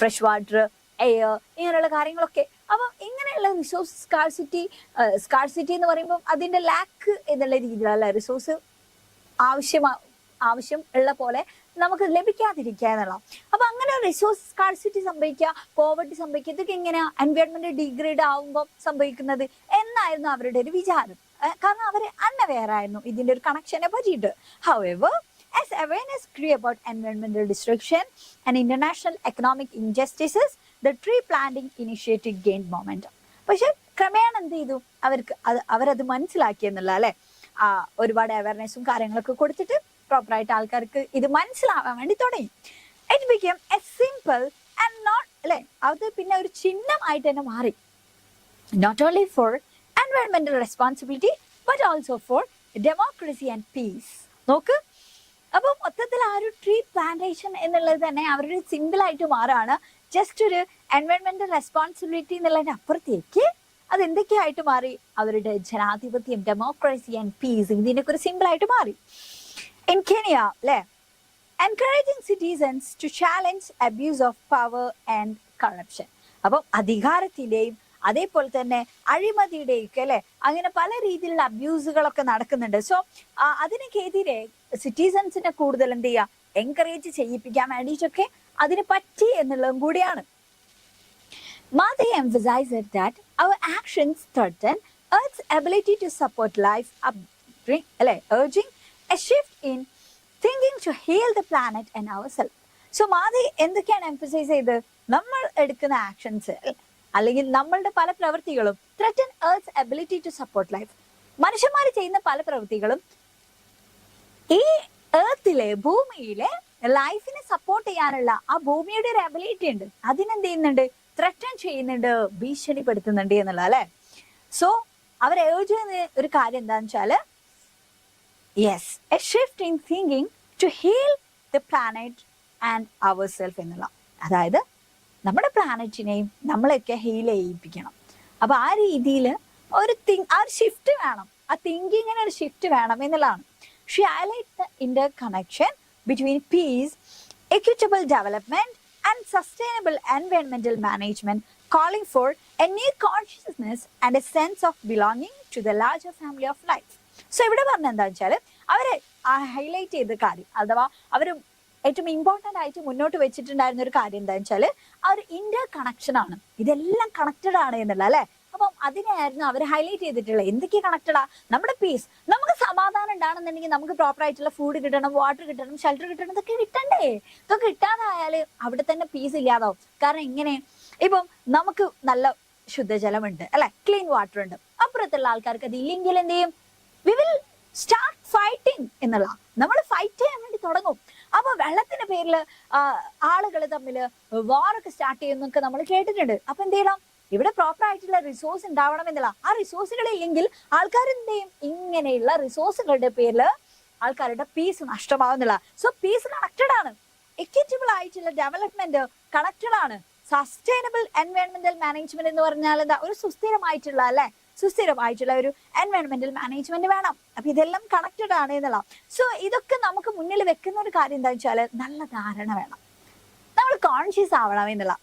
ഫ്രഷ് വാട്ടർ, എയർ, ഇങ്ങനെയുള്ള കാര്യങ്ങളൊക്കെ. അപ്പൊ ഇങ്ങനെയുള്ള റിസോഴ്സ് സ്കാർസിറ്റി എന്ന് പറയുമ്പോൾ അതിന്റെ ലാക്ക് എന്നുള്ള രീതിയിലല്ല, റിസോഴ്സ് ആവശ്യം ഉള്ള പോലെ നമുക്ക് ലഭിക്കാതിരിക്കുക എന്നുള്ള. അപ്പൊ അങ്ങനെ റിസോഴ്സ് സ്കാർസിറ്റി സംഭവിക്കുക, പോവർട്ടി സംഭവിക്കുക, ഇതൊക്കെ എങ്ങനെയാ എൻവയോൺമെന്റ് ഡീഗ്രേഡ് ആവുമ്പോൾ സംഭവിക്കുന്നത് എന്നായിരുന്നു അവരുടെ ഒരു വിചാരം. കാരണം അവര് അൺഅവെയർ ആയിരുന്നു ഇതിന്റെ ഒരു കണക്ഷനെ പറ്റിയിട്ട്. However, as awareness grew about environmental destruction and international economic injustices, the tree planting initiative gained momentum. പക്ഷെ ക്രമേണ എന്ത് ചെയ്തു, അവരത് മനസ്സിലാക്കി എന്നുള്ള അല്ലെ, ഒരുപാട് അവയർനെസ്സും കാര്യങ്ങളൊക്കെ കൊടുത്തിട്ട് പ്രോപ്പറായിട്ട് ആൾക്കാർക്ക് ഇത് മനസ്സിലാവാൻ വേണ്ടി തുടങ്ങി. It become a simple and not അല്ലെ, അത് പിന്നെ ഒരു ചിഹ്നമായിട്ട് തന്നെ മാറി. നോട്ട് ഓൺലി ഫോർ എൻവയോൺമെന്റൽ responsibility but also for democracy and peace. നോക്ക്, അപ്പൊ മൊത്തത്തിൽ ആ ഒരു ട്രീ പ്ലാന്റേഷൻ എന്നുള്ളത് തന്നെ അവരുടെ സിമ്പിൾ ആയിട്ട് മാറാണ്. ജസ്റ്റ് ഒരു എൻവയോൺമെന്റൽ റെസ്പോൺസിബിലിറ്റി എന്നുള്ളതിന് അപ്പുറത്തേക്ക് അത് എന്തൊക്കെയായിട്ട് മാറി, അവരുടെ ജനാധിപത്യം, ഡെമോക്രസി ആൻഡ് പീസ്, ഇതിനൊക്കെ ഒരു സിമ്പിൾ ആയിട്ട് മാറി. In Kenya, encouraging citizens to challenge abuse of power and corruption. അപ്പം അധികാരത്തിന്റെയും അതേപോലെ തന്നെ അഴിമതിയുടെയും ഒക്കെ അല്ലെ, അങ്ങനെ പല രീതിയിലുള്ള അബ്യൂസുകളൊക്കെ നടക്കുന്നുണ്ട്. സോ അതിനൊക്കെതിരെ സിറ്റിസൺസിനെ കൂടുതൽ എന്ത് ചെയ്യുക, എൻകറേജ് ചെയ്യിപ്പിക്കാൻ വേണ്ടിയിട്ടൊക്കെ അതിന് പറ്റി എന്നുള്ളതും കൂടിയാണ്. Madi emphasized that our actions threaten Earth's ability to support life, urging a shift in thinking to heal the planet and ourselves. So മാതി എന്തൊക്കെയാണ് എംഫസൈസ് ചെയ്ത്, നമ്മൾ എടുക്കുന്ന ആക്ഷൻസ് അല്ലെങ്കിൽ നമ്മളുടെ പല പ്രവൃത്തികളും threaten Earth's ability to support life. മനുഷ്യന്മാർ ചെയ്യുന്ന പല പ്രവൃത്തികളും ഈ എർത്തിലെ ഭൂമിയിലെ ലൈഫിനെ സപ്പോർട്ട് ചെയ്യാനുള്ള ആ ഭൂമിയുടെ ഒരു എബിലിറ്റി ഉണ്ട്, അതിനെന്ത് ചെയ്യുന്നുണ്ട്, ത്രെറ്റൻ ചെയ്യുന്നുണ്ട്, ഭീഷണിപ്പെടുത്തുന്നുണ്ട് എന്നുള്ള അല്ലെ. സോ അവർ ഏർജ് ചെയ്യുന്ന ഒരു കാര്യം എന്താന്ന് വെച്ചാല്, yes, a shift in thinking to heal the planet and our self എന്നുള്ള. അതായത് നമ്മുടെ പ്ലാനറ്റിനെയും നമ്മളെയൊക്കെ ഹീൽ ചെയ്യിപ്പിക്കണം. അപ്പൊ ആ രീതിയിൽ ഒരു ഷിഫ്റ്റ് വേണം, ആ തിങ്കിങ്ങിന് ഒരു ഷിഫ്റ്റ് വേണം എന്നുള്ളതാണ്. She highlights the interconnection between peace, equitable development, and sustainable environmental management, calling for a new consciousness and a sense of belonging to the larger family of life. So ഇവിടെ പറഞ്ഞ എന്താ വെച്ചാൽ, അവരെ ഹൈലൈറ്റ് ചെയ്ത കാര്യം അഥവാ അവർ ഏറ്റവും ഇമ്പോർട്ടൻ്റ് ആയിട്ട് മുന്നോട്ട് വെച്ചിട്ടുണ്ടായിരുന്ന ഒരു കാര്യം എന്താ വെച്ചാൽ, ആ ഒരു ഇന്റർ കണക്ഷൻ ആണ്, ഇതെല്ലാം കണക്റ്റഡ് ആണ് എന്നുള്ള അല്ലെ. അപ്പം അതിനെയായിരുന്നു അവർ ഹൈലൈറ്റ് ചെയ്തിട്ടുള്ളത്. എന്തൊക്കെ കണക്റ്റഡാ, നമ്മുടെ പീസ്, നമുക്ക് സമാധാനം ഉണ്ടാണെന്നുണ്ടെങ്കിൽ നമുക്ക് പ്രോപ്പർ ആയിട്ടുള്ള ഫുഡ് കിട്ടണം, വാട്ടർ കിട്ടണം, ഷെൽട്ടർ കിട്ടണം, ഇതൊക്കെ കിട്ടണ്ടേ. ഇതൊക്കെ കിട്ടാതായാല് അവിടെ തന്നെ പീസ് ഇല്ലാതാവും. കാരണം ഇങ്ങനെ ഇപ്പം നമുക്ക് നല്ല ശുദ്ധജലമുണ്ട് അല്ലെ, ക്ലീൻ വാട്ടർ ഉണ്ട്, അപ്പുറത്തുള്ള ആൾക്കാർക്ക് അത് ഇല്ലെങ്കിൽ എന്ത് ചെയ്യും, വി വിൽ സ്റ്റാർട്ട് ഫൈറ്റിംഗ് എന്നുള്ള, നമ്മൾ ഫൈറ്റ് ചെയ്യാൻ വേണ്ടി തുടങ്ങും. അപ്പൊ വെള്ളത്തിന്റെ പേരിൽ ആളുകൾ തമ്മിൽ വാറൊക്കെ സ്റ്റാർട്ട് ചെയ്യുന്നൊക്കെ നമ്മൾ കേട്ടിട്ടുണ്ട്. അപ്പൊ എന്ത് ചെയ്യണം, ഇവിടെ പ്രോപ്പർ ആയിട്ടുള്ള റിസോഴ്സ് ഉണ്ടാവണം എന്നുള്ള, ആ റിസോഴ്സുകൾ ഇല്ലെങ്കിൽ ആൾക്കാർ എന്ത് ചെയ്യും, ഇങ്ങനെയുള്ള റിസോഴ്സുകളുടെ പേരിൽ ആൾക്കാരുടെ പീസ് നഷ്ടമാവുന്നില്ല. സോ പീസ് കണക്റ്റഡ് ആണ്, എക്വിറ്റബിൾ ആയിട്ടുള്ള ഡെവലപ്മെന്റ് കണക്റ്റഡ് ആണ്, സസ്റ്റൈനബിൾ എൻവയോൺമെന്റൽ മാനേജ്മെന്റ് എന്ന് പറഞ്ഞാൽ എന്താ, ഒരു സുസ്ഥിരമായിട്ടുള്ള ഒരു എൻവയോൺമെന്റൽ മാനേജ്മെന്റ് വേണം. അപ്പൊ ഇതെല്ലാം കണക്റ്റഡ് ആണ് എന്നുള്ള. സോ ഇതൊക്കെ നമുക്ക് മുന്നിൽ വെക്കുന്ന ഒരു കാര്യം എന്താ വെച്ചാൽ, നല്ല ധാരണ വേണം, നമ്മൾ കോൺഷ്യസ് ആവണം എന്നുള്ള.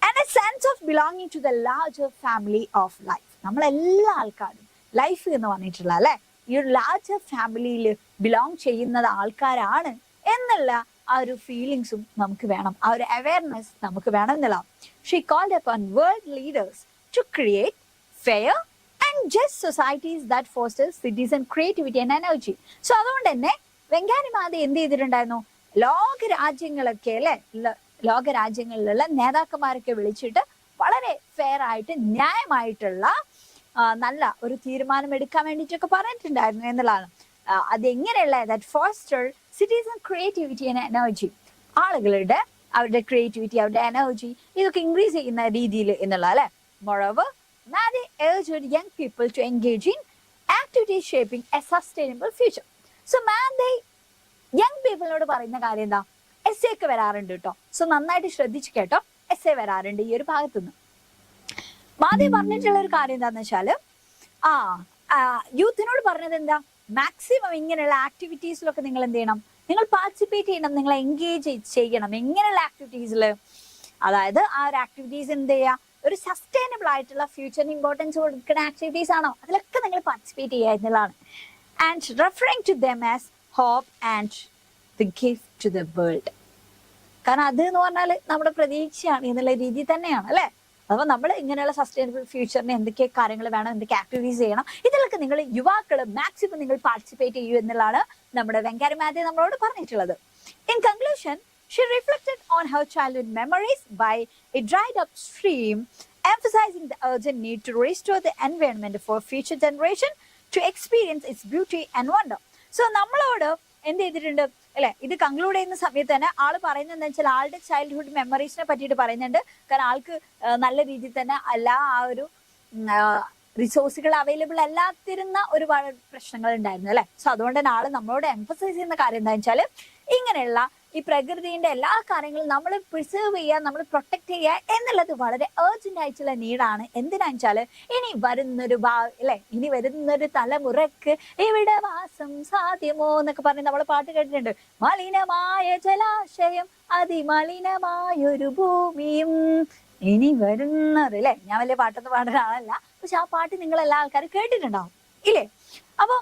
And a sense of belonging to the larger family of life. നമ്മളെല്ലാ ആൾക്കാരും ലൈഫ് എന്ന് പറഞ്ഞിട്ടുള്ള അല്ലെ, ഈ ഒരു ലാർജർ ഫാമിലിയിൽ ബിലോങ് ചെയ്യുന്നത് ആൾക്കാരാണ് എന്നുള്ള ആ ഒരു ഫീലിങ്സും നമുക്ക് വേണം, ആ ഒരു അവയർനെസ് നമുക്ക് വേണം എന്നുള്ള. She called upon world leaders to create fair and just societies that foster citizen creativity and energy. So അതുകൊണ്ട് തന്നെ വെങ്കാരിമാത എന്ത് ചെയ്തിട്ടുണ്ടായിരുന്നു? ലോകരാജ്യങ്ങളൊക്കെ അല്ലെ, ലോകരാജ്യങ്ങളിലുള്ള നേതാക്കന്മാരൊക്കെ വിളിച്ചിട്ട് വളരെ ഫെയർ ആയിട്ട് ന്യായമായിട്ടുള്ള നല്ല ഒരു തീരുമാനം എടുക്കാൻ വേണ്ടിയിട്ടൊക്കെ പറഞ്ഞിട്ടുണ്ടായിരുന്നു എന്നുള്ളതാണ്. അതെങ്ങനെയുള്ള that foster citizen creativity and energy, ആളുകളുടെ അവരുടെ ക്രിയേറ്റിവിറ്റി, അവരുടെ എനർജി ഇതൊക്കെ ഇൻക്രീസ് ചെയ്യുന്ന രീതിയിൽ എന്നുള്ള അല്ലെ. Moreover, Maddy urged young people to engage in activities shaping a sustainable future. So Maddy young പീപ്പിളിനോട് പറയുന്ന കാര്യം എന്താ? എസ് ഒക്കെ വരാറുണ്ട് കേട്ടോ. സോ നന്നായിട്ട് ശ്രദ്ധിച്ചു കേട്ടോ, എസ് എ വരാറുണ്ട് ഈ ഒരു ഭാഗത്തുനിന്ന്. മാധി പറഞ്ഞിട്ടുള്ള ഒരു കാര്യം എന്താന്ന് വെച്ചാല് യൂത്തിനോട് പറഞ്ഞത് എന്താ? മാക്സിമം ഇങ്ങനെയുള്ള ആക്ടിവിറ്റീസിലൊക്കെ നിങ്ങൾ എന്ത് ചെയ്യണം? നിങ്ങൾ പാർട്ടിസിപ്പേറ്റ് ചെയ്യണം, നിങ്ങൾ എൻഗേജ് ചെയ്യണം. എങ്ങനെയുള്ള ആക്ടിവിറ്റീസിൽ? അതായത് ആ ഒരു ആക്ടിവിറ്റീസ് എന്ത് ചെയ്യുക? ഒരു സസ്റ്റൈനബിൾ ആയിട്ടുള്ള ഫ്യൂച്ചറിന് ഇമ്പോർട്ടൻസ് കൊടുക്കുന്ന ആക്ടിവിറ്റീസ് ആണോ അതിലൊക്കെ നിങ്ങൾ പാർട്ടിസിപ്പേറ്റ് ചെയ്യുക എന്നുള്ളതാണ്. And referring to them as hope and the gift to the world. കാരണം അത് എന്ന് പറഞ്ഞാൽ നമ്മുടെ പ്രതീക്ഷയാണ് എന്നുള്ള രീതി തന്നെയാണ് അല്ലെ. അപ്പൊ നമ്മൾ ഇങ്ങനെയുള്ള സസ്റ്റൈനബിൾ ഫ്യൂച്ചറിന് എന്തൊക്കെ കാര്യങ്ങൾ വേണം, എന്തൊക്കെ ആക്ടിവിറ്റീസ് ചെയ്യണം, ഇതിലൊക്കെ നിങ്ങൾ യുവാക്കള് മാക്സിമം നിങ്ങൾ പാർട്ടിസിപ്പേറ്റ് ചെയ്യൂ എന്നുള്ളതാണ് നമ്മുടെ വെങ്കാരി മാധി നമ്മളോട് പറഞ്ഞിട്ടുള്ളത്. In conclusion, she reflected on her childhood memories by a dried up stream, emphasizing the urgent need to restore the environment for future generation to experience its beauty and wonder. So നമ്മളോട് എന്ത് ചെയ്തിട്ടുണ്ട് അല്ലെ? ഇത് conclude ചെയ്യുന്ന സമയത്ത് തന്നെ ആള് പറയുന്നത് എന്താ വെച്ചാൽ ആളുടെ ചൈൽഡ്ഹുഡ് മെമ്മറീസിനെ പറ്റിയിട്ട് പറയുന്നുണ്ട്. കാരണം ആൾക്ക് നല്ല രീതിയിൽ തന്നെ എല്ലാ ആ ഒരു റിസോഴ്സുകൾ അവൈലബിൾ അല്ലാത്തിരുന്ന ഒരുപാട് പ്രശ്നങ്ങൾ ഉണ്ടായിരുന്നു അല്ലെ. സോ അതുകൊണ്ട് തന്നെ ആള് നമ്മളോട് എംഫസൈസ് ചെയ്യുന്ന കാര്യം എന്താ വെച്ചാൽ ഇങ്ങനെയുള്ള ഈ പ്രകൃതിന്റെ എല്ലാ കാര്യങ്ങളും നമ്മൾ പ്രിസർവ് ചെയ്യുക, നമ്മൾ പ്രൊട്ടക്ട് ചെയ്യുക എന്നുള്ളത് വളരെ ഏർജന്റ് ആയിട്ടുള്ള നീഡാണ്. എന്തിനാന്ന് വെച്ചാല് ഇനി വരുന്നൊരു തലമുറക്ക് ഇവിടെ വാസം സാധ്യമോ എന്നൊക്കെ പറഞ്ഞ് നമ്മൾ പാട്ട് കേട്ടിട്ടുണ്ട്. മലിനമായ ജലാശയം, അതിമലിനമായൊരു ഭൂമിയും ഇനി വരുന്നത് അല്ലെ. ഞാൻ വലിയ പാട്ടൊന്നും പാടുന്ന ആളല്ല, പക്ഷെ ആ പാട്ട് നിങ്ങൾ എല്ലാ ആൾക്കാരും കേട്ടിട്ടുണ്ടാവും ഇല്ലേ? അപ്പൊ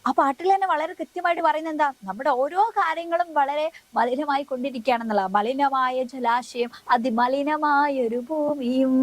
ആ പാട്ടിൽ തന്നെ വളരെ കൃത്യമായിട്ട് പറയുന്നത് എന്താ? നമ്മുടെ ഓരോ കാര്യങ്ങളും വളരെ മലിനമായി കൊണ്ടിരിക്കുകയാണെന്നുള്ള. മലിനമായ ജലാശയം, അതിമലിനമായൊരു ഭൂമിയും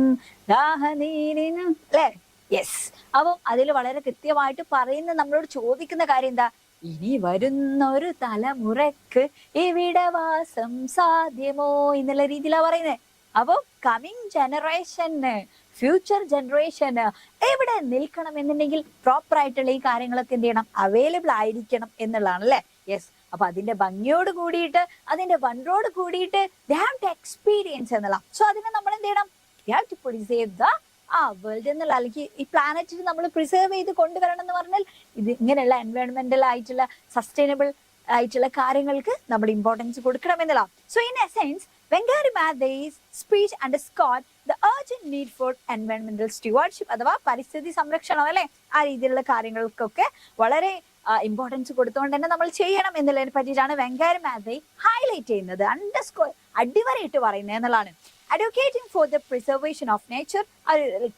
ദാഹനീരിനും അല്ലെ. യെസ്. അപ്പം അതിൽ വളരെ കൃത്യമായിട്ട് പറയുന്ന നമ്മളോട് ചോദിക്കുന്ന കാര്യം എന്താ? ഇനി വരുന്ന ഒരു തലമുറക്ക് ഇവിടെ വാസം സാധ്യമോ എന്നുള്ള രീതിയിലാണ് പറയുന്നത്. അപ്പൊ കമ്മിങ് ജനറേഷന്, ഫ്യൂച്ചർ ജനറേഷന് എവിടെ നിൽക്കണം എന്നുണ്ടെങ്കിൽ പ്രോപ്പർ ആയിട്ടുള്ള ഈ കാര്യങ്ങളൊക്കെ എന്ത് ചെയ്യണം? അവൈലബിൾ ആയിരിക്കണം എന്നുള്ളതാണ് അല്ലെ. യെസ്. അപ്പൊ അതിന്റെ ഭംഗിയോട് കൂടിയിട്ട്, അതിന്റെ വണ്ടറോട് കൂടിയിട്ട് they have to experience എന്നുള്ള. സോ അതിനെ നമ്മൾ എന്ത് ചെയ്യണം? we have to preserve the world എന്നുള്ള, അല്ലെങ്കിൽ ഈ പ്ലാനറ്റിന് നമ്മൾ പ്രിസർവ് ചെയ്ത് കൊണ്ടുവരണം എന്ന് പറഞ്ഞാൽ ഇത് ഇങ്ങനെയുള്ള എൻവയോൺമെന്റൽ ആയിട്ടുള്ള സസ്റ്റൈനബിൾ ആയിട്ടുള്ള കാര്യങ്ങൾക്ക് നമ്മൾ ഇമ്പോർട്ടൻസ് കൊടുക്കണം എന്നുള്ള. So in essence Wangari Maathai's speech underscored the urgent need for environmental stewardship അഥവാ പരിസ്ഥിതി സംരക്ഷണം അല്ലെ. ആ രീതിയിലുള്ള കാര്യങ്ങൾക്കൊക്കെ വളരെ ഇമ്പോർട്ടൻസ് കൊടുത്തുകൊണ്ട് തന്നെ നമ്മൾ ചെയ്യണം എന്നുള്ളതിനെ പറ്റിയിട്ടാണ് വെങ്കാരി മാധേ ഹൈലൈറ്റ് ചെയ്യുന്നത്, അണ്ടർസ്കോർ അടിവരയിട്ട് പറയുന്നത് എന്നുള്ളതാണ്. Advocating for the preservation of nature,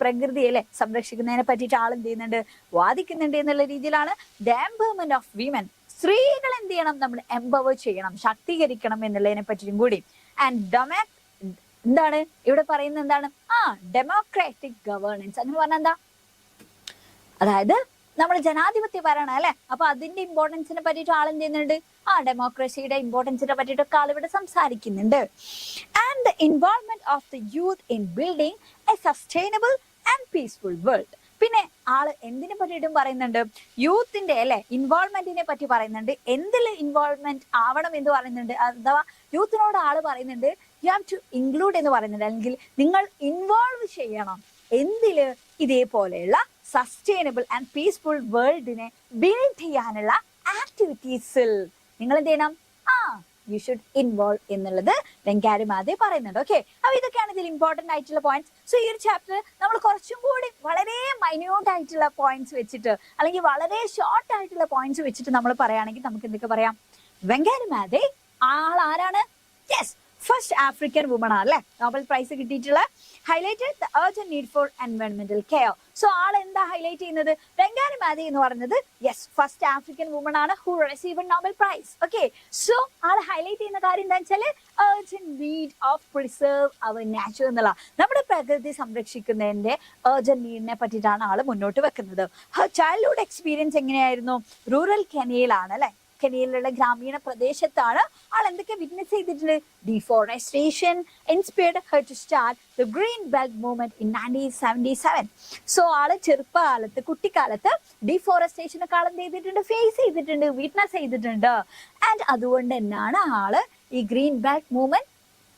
പ്രകൃതിയെ അല്ലെ സംരക്ഷിക്കുന്നതിനെ പറ്റിയിട്ട് ആൾ എന്ത് ചെയ്യുന്നുണ്ട്? വാദിക്കുന്നുണ്ട് എന്നുള്ള രീതിയിലാണ്. ദ എംപവർമെന്റ് ഓഫ് വിമൻ, സ്ത്രീകൾ എന്ത് ചെയ്യണം? നമ്മൾ എംപവർ ചെയ്യണം, ശാക്തീകരിക്കണം എന്നുള്ളതിനെ പറ്റിയും കൂടി. ആൻഡ് എന്താണ് ഇവിടെ പറയുന്നത്? എന്താണ്? Democratic governance. അങ്ങനെ പറഞ്ഞാൽ എന്താ? അതായത് നമ്മൾ ജനാധിപത്യ ഭരണം അല്ലെ. അപ്പൊ അതിന്റെ ഇമ്പോർട്ടൻസിനെ പറ്റിയിട്ട് ആളെന്ത് ചെയ്യുന്നുണ്ട്? ഡെമോക്രസിയുടെ ഇമ്പോർട്ടൻസിനെ പറ്റിയിട്ടൊക്കെ ആളിവിടെ സംസാരിക്കുന്നുണ്ട്. And the involvement of the youth in building A sustainable and peaceful world. പിന്നെ ആള് എന്തിനെ പറ്റിയിട്ടും പറയുന്നുണ്ട്? യൂത്തിന്റെ അല്ലെ ഇൻവോൾവ്മെന്റിനെ പറ്റി പറയുന്നുണ്ട്. എന്തിൽ ഇൻവോൾവ്മെന്റ് ആവണം എന്ന് പറയുന്നുണ്ട്. അഥവാ യൂത്തിനോട് ആള് പറയുന്നുണ്ട് യു ഹാവ് ടു ഇൻക്ലൂഡ് എന്ന് പറയുന്നുണ്ട്, അല്ലെങ്കിൽ നിങ്ങൾ ഇൻവോൾവ് ചെയ്യണം. എന്തില്? ഇതേപോലെയുള്ള സസ്റ്റൈനബിൾ ആൻഡ് പീസ്ഫുൾ വേൾഡിനെ ബിൽഡ് ചെയ്യാനുള്ള ആക്ടിവിറ്റീസിൽ നിങ്ങൾ എന്ത് ചെയ്യണം? യു ഷുഡ് ഇൻവോൾവ് എന്നുള്ളത് വെങ്കാരി മാധേ പറയുന്നുണ്ട്. ഓക്കെ, അപ്പൊ ഇതൊക്കെയാണ് ഇതിൽ ഇമ്പോർട്ടന്റ് ആയിട്ടുള്ള പോയിന്റ്സ്. സോ ഈ ഒരു ചാപ്റ്റർ നമ്മൾ കുറച്ചും കൂടി വളരെ മൈന്യൂട്ട് ആയിട്ടുള്ള പോയിന്റ്സ് വെച്ചിട്ട്, അല്ലെങ്കിൽ വളരെ ഷോർട്ട് ആയിട്ടുള്ള പോയിന്റ്സ് വെച്ചിട്ട് നമ്മൾ പറയുകയാണെങ്കിൽ നമുക്ക് എന്തൊക്കെ പറയാം? വെങ്കാരി മാധേ ആരാണ്? യെസ്, ഫസ്റ്റ് ആഫ്രിക്കൻ വുമൺ ആണ് അല്ലെ നോബൽ പ്രൈസ് കിട്ടിയിട്ടുള്ള. Highlighted the urgent need for എൻവയോൺമെന്റൽ കെയർ. സോ ആൾ എന്താ ഹൈലൈറ്റ് ചെയ്യുന്നത്? ബംഗാലി മാതി എന്ന് പറയുന്നത് യെസ് ഫസ്റ്റ് ആഫ്രിക്കൻ വുമൺ ആണ് who receive Nobel prize. Okay, so ആൾ ഹൈലൈറ്റ് ചെയ്യുന്ന കാര്യം എന്താ വെച്ചാൽ urgent need of preserve our nature എന്നുള്ള നമ്മുടെ പ്രകൃതി സംരക്ഷിക്കുന്നതിന്റെ അർജന്റ് നീഡിനെ പറ്റിയിട്ടാണ് ആള് മുന്നോട്ട് വെക്കുന്നത്. ചൈൽഡ്ഹുഡ് എക്സ്പീരിയൻസ് എങ്ങനെയായിരുന്നു? റൂറൽ കെനിയയിലാണ് അല്ലെ, കെനിയയിലുള്ള ഗ്രാമീണ പ്രദേശത്താണ് ആൾ എന്തൊക്കെ വിറ്റ്നസ് ചെയ്തിട്ടുണ്ട്? Deforestation inspired her to start the Green Belt Movement in 1977. So ആള് ചെറുപ്പകാലത്ത് കുട്ടിക്കാലത്ത് ഡിഫോറസ്റ്റേഷനൊക്കെ ആൾ എന്ത് ചെയ്തിട്ടുണ്ട്? ഫേസ് ചെയ്തിട്ടുണ്ട്, വിറ്റ്നസ് ചെയ്തിട്ടുണ്ട്. ആൻഡ് അതുകൊണ്ട് തന്നെയാണ് ആള് ഈ ഗ്രീൻ ബെൽറ്റ് മൂവ്മെന്റ്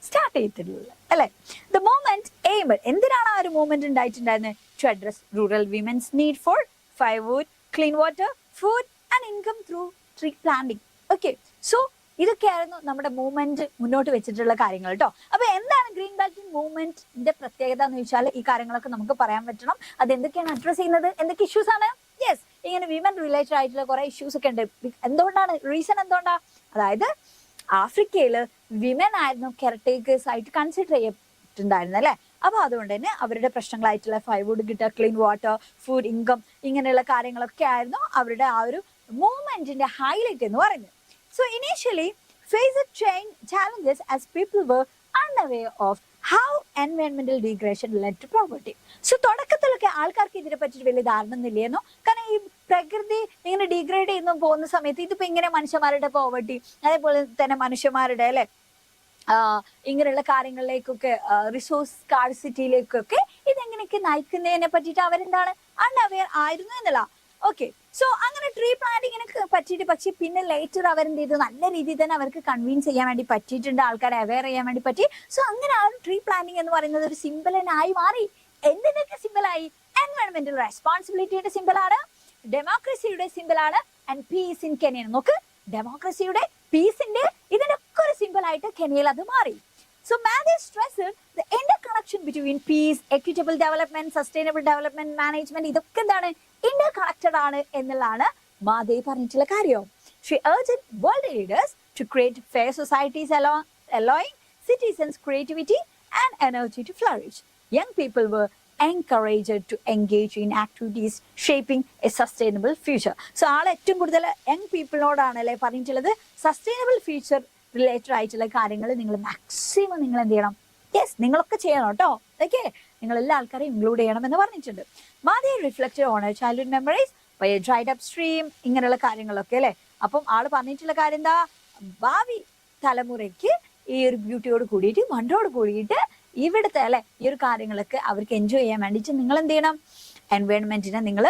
സ്റ്റാർട്ട് ചെയ്തിട്ടുള്ളത് അല്ലെ. ദ മൂവ്മെന്റ് എയിം എന്തിനാണ് ആ ഒരു movement ഉണ്ടായിട്ടുണ്ടായിരുന്നത്? To address rural women's need for firewood, clean water, food and income through tree planting. Okay, so ഇതൊക്കെയായിരുന്നു നമ്മുടെ മൂവ്മെന്റ് മുന്നോട്ട് വെച്ചിട്ടുള്ള കാര്യങ്ങൾ കേട്ടോ. അപ്പൊ എന്താണ് ഗ്രീൻ ബെൽറ്റ് മൂവ്മെന്റിന്റെ പ്രത്യേകത എന്ന് ചോദിച്ചാൽ ഈ കാര്യങ്ങളൊക്കെ നമുക്ക് പറയാൻ പറ്റണം. അത് എന്തൊക്കെയാണ് അഡ്രസ് ചെയ്യുന്നത്, എന്തൊക്കെ ഇഷ്യൂസ് ആണ്? യെസ്, ഇങ്ങനെ വിമൻ റിലേറ്റഡ് ആയിട്ടുള്ള കുറെ ഇഷ്യൂസ് ഒക്കെ ഉണ്ട്. എന്തുകൊണ്ടാണ്? റീസൺ എന്തുകൊണ്ടാ? അതായത് ആഫ്രിക്കയില് വിമൻ ആയിരുന്നു കെയർടേക്കേഴ്സ് ആയിട്ട് കൺസിഡർ ചെയ്യപ്പെട്ടിട്ടുണ്ടായിരുന്നത് അല്ലെ. അപ്പൊ അതുകൊണ്ട് തന്നെ അവരുടെ പ്രശ്നങ്ങളായിട്ടുള്ള ഫയർവുഡ് കിട്ടുക, ക്ലീൻ വാട്ടർ, ഫുഡ്, ഇൻകം ഇങ്ങനെയുള്ള കാര്യങ്ങളൊക്കെ ആയിരുന്നു അവരുടെ ആ ഒരു മൂവ്മെന്റിന്റെ ഹൈലൈറ്റ് എന്ന് പറയുന്നത്. So initially faced challenges as people were unaware of how environmental degradation led to poverty. So തുടക്കത്തിലൊക്കെ ആൾക്കാർക്ക് ഇതിനെ പറ്റിയിട്ട് വലിയ ധാരണ ഒന്നുമില്ലായിരുന്നു. കാരണം ഈ പ്രകൃതി ഇങ്ങനെ ഡീഗ്രേഡ് ചെയ്യുന്നു പോകുന്ന സമയത്ത് ഇതിപ്പോ ഇങ്ങനെ മനുഷ്യന്മാരുടെ പോവർട്ടി, അതേപോലെ തന്നെ മനുഷ്യന്മാരുടെ അല്ലെ ഇങ്ങനെയുള്ള കാര്യങ്ങളിലേക്കൊക്കെ റിസോഴ്സ് സ്കാർസിറ്റിയിലേക്കൊക്കെ ഇതെങ്ങനെയൊക്കെ നയിക്കുന്നതിനെ പറ്റിയിട്ട് അവരെന്താണ് അൺഅവെയർ ആയിരുന്നു എന്നുള്ള. ഓക്കെ, സോ അങ്ങനെ ട്രീ പ്ലാന്റിങ്ങിനെ പറ്റിയിട്ട് പക്ഷെ പിന്നെ ലേറ്റർ അവരെന്ത് ചെയ്തു? നല്ല രീതിയിൽ തന്നെ അവർക്ക് കൺവിൻസ് ചെയ്യാൻ വേണ്ടി പറ്റിയിട്ടുണ്ട്, ആൾക്കാരെ അവെയർ ചെയ്യാൻ വേണ്ടി പറ്റി. സോ അങ്ങനെ ആ ഒരു ട്രീ പ്ലാന്റിങ് എന്ന് പറയുന്നത് ഒരു സിമ്പിളായി മാറി. എന്തിനൊക്കെ സിമ്പിളായി? എൻവയോൺമെന്റൽ റെസ്പോൺസിബിലിറ്റിയുടെ സിമ്പിളാണ്, ഡെമോക്രസിയുടെ സിമ്പിളാണ്, ആൻഡ് പീസ് ഇൻ കെനിയ. നോക്ക്, ഡെമോക്രസിയുടെ പീസിന്റെ ഇതിനൊക്കെ ഒരു സിമ്പിൾ ആയിട്ട് കെനിയയിൽ അത് മാറി. So Matthew stressed the interconnection between peace, equitable development, sustainable development, management. ഇതൊക്കെ എന്താണ്? ഇന്റർകണക്റ്റഡ് ആണ് എന്നുള്ളതാണ് മാധവ് പറഞ്ഞിട്ടുള്ള കാര്യം. She urged world leaders to create fair societies allowing citizens creativity and energy to flourish. Young people were encouraged to engage in activities shaping a sustainable future. So ആൾ ഏറ്റവും കൂടുതൽ young പീപ്പിളിനോടാണ് അല്ലെ പറഞ്ഞിട്ടുള്ളത് സസ്റ്റൈനബിൾ ഫ്യൂച്ചർ റിലേറ്റഡ് ആയിട്ടുള്ള കാര്യങ്ങൾ നിങ്ങൾ maximum നിങ്ങൾ എന്ത് ചെയ്യണം? യെസ്, നിങ്ങളൊക്കെ ചെയ്യണം കേട്ടോ. ഓക്കെ, നിങ്ങൾ എല്ലാ ആൾക്കാരെയും ഇൻക്ലൂഡ് ചെയ്യണം എന്ന് പറഞ്ഞിട്ടുണ്ട്. Maathai reflected on childhood memories by a dried up stream ഇങ്ങനെയുള്ള കാര്യങ്ങളൊക്കെ അല്ലെ. അപ്പം ആള് പറഞ്ഞിട്ടുള്ള കാര്യം എന്താ? ഭാവി തലമുറയ്ക്ക് ഈ ഒരു ബ്യൂട്ടിയോട് കൂടിയിട്ട് വണ്ടോട് കൂടിയിട്ട് ഇവിടുത്തെ അല്ലെ ഈ ഒരു കാര്യങ്ങളൊക്കെ അവർക്ക് എൻജോയ് ചെയ്യാൻ വേണ്ടിയിട്ട് നിങ്ങൾ എന്ത് ചെയ്യണം? എൻവയോൺമെന്റിനെ നിങ്ങൾ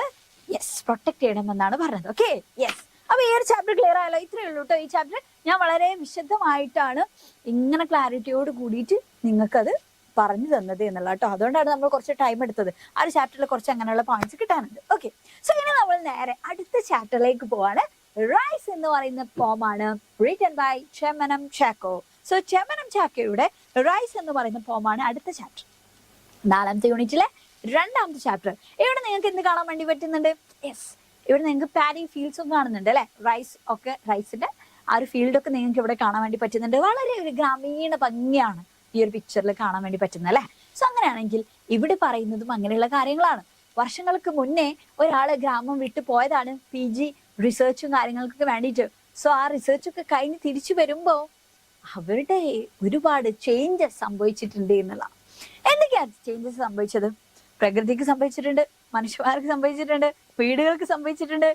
യെസ് പ്രൊട്ടക്ട് ചെയ്യണം എന്നാണ് പറഞ്ഞത്. Okay, yes. അപ്പൊ ഈ ഒരു ചാപ്റ്റർ ക്ലിയർ ആയല്ലോ. ഇത്രയേ ഉള്ളൂ കേട്ടോ. ഈ ചാപ്റ്റർ ഞാൻ വളരെ വിശദമായിട്ടാണ് ഇങ്ങനെ ക്ലാരിറ്റിയോട് കൂടിയിട്ട് നിങ്ങൾക്കത് പറഞ്ഞു തന്നത് എന്നുള്ള കേട്ടോ. അതുകൊണ്ടാണ് നമ്മൾ കുറച്ച് ടൈം എടുത്തത്. ആ ഒരു ചാപ്റ്ററിൽ കുറച്ച് അങ്ങനെയുള്ള പോയിന്റ്സ് കിട്ടാനുണ്ട്. ഓക്കെ, സോ ഇനി നമ്മൾ നേരെ അടുത്ത ചാപ്റ്ററിലേക്ക് പോവാണ്. റൈസ് എന്ന് പറയുന്ന പോമാണ് written by Chemmanam Chacko. So Chemmanam ചാക്കോയുടെ റൈസ് എന്ന് പറയുന്ന പോമാണ് അടുത്ത ചാപ്റ്റർ, 4ാമത്തെ യൂണിറ്റിലെ 2ാമത്തെ ചാപ്റ്റർ. ഇവിടെ നിങ്ങൾക്ക് എന്ത് കാണാൻ വേണ്ടി പറ്റുന്നുണ്ട്? യെസ്, ഇവിടെ നിങ്ങൾക്ക് പാഡി ഫീൽഡ്സും കാണുന്നുണ്ട് അല്ലെ. റൈസ് ഒക്കെ, റൈസിന്റെ ആ ഒരു ഫീൽഡൊക്കെ നിങ്ങൾക്ക് ഇവിടെ കാണാൻ വേണ്ടി പറ്റുന്നുണ്ട്. വളരെ ഒരു ഗ്രാമീണ ഭംഗിയാണ് ഈ ഒരു പിക്ചറിൽ കാണാൻ വേണ്ടി പറ്റുന്നത് അല്ലെ. സോ അങ്ങനെയാണെങ്കിൽ ഇവിടെ പറയുന്നതും അങ്ങനെയുള്ള കാര്യങ്ങളാണ്. വർഷങ്ങൾക്ക് മുന്നേ ഒരാള് ഗ്രാമം വിട്ടു പോയതാണ് PG റിസർച്ചും കാര്യങ്ങൾക്കൊക്കെ വേണ്ടിയിട്ട്. സോ ആ റിസർച്ചൊക്കെ കഴിഞ്ഞ് തിരിച്ചു വരുമ്പോ അവരുടെ ഒരുപാട് ചേഞ്ചസ് സംഭവിച്ചിട്ടുണ്ട് എന്നുള്ള. എന്തൊക്കെയാണ് ചേഞ്ചസ് സംഭവിച്ചത്? പ്രകൃതിക്ക് സംഭവിച്ചിട്ടുണ്ട്, മനുഷ്യന്മാർക്ക് സംഭവിച്ചിട്ടുണ്ട്, വീടുകൾക്ക് സംഭവിച്ചിട്ടുണ്ട്,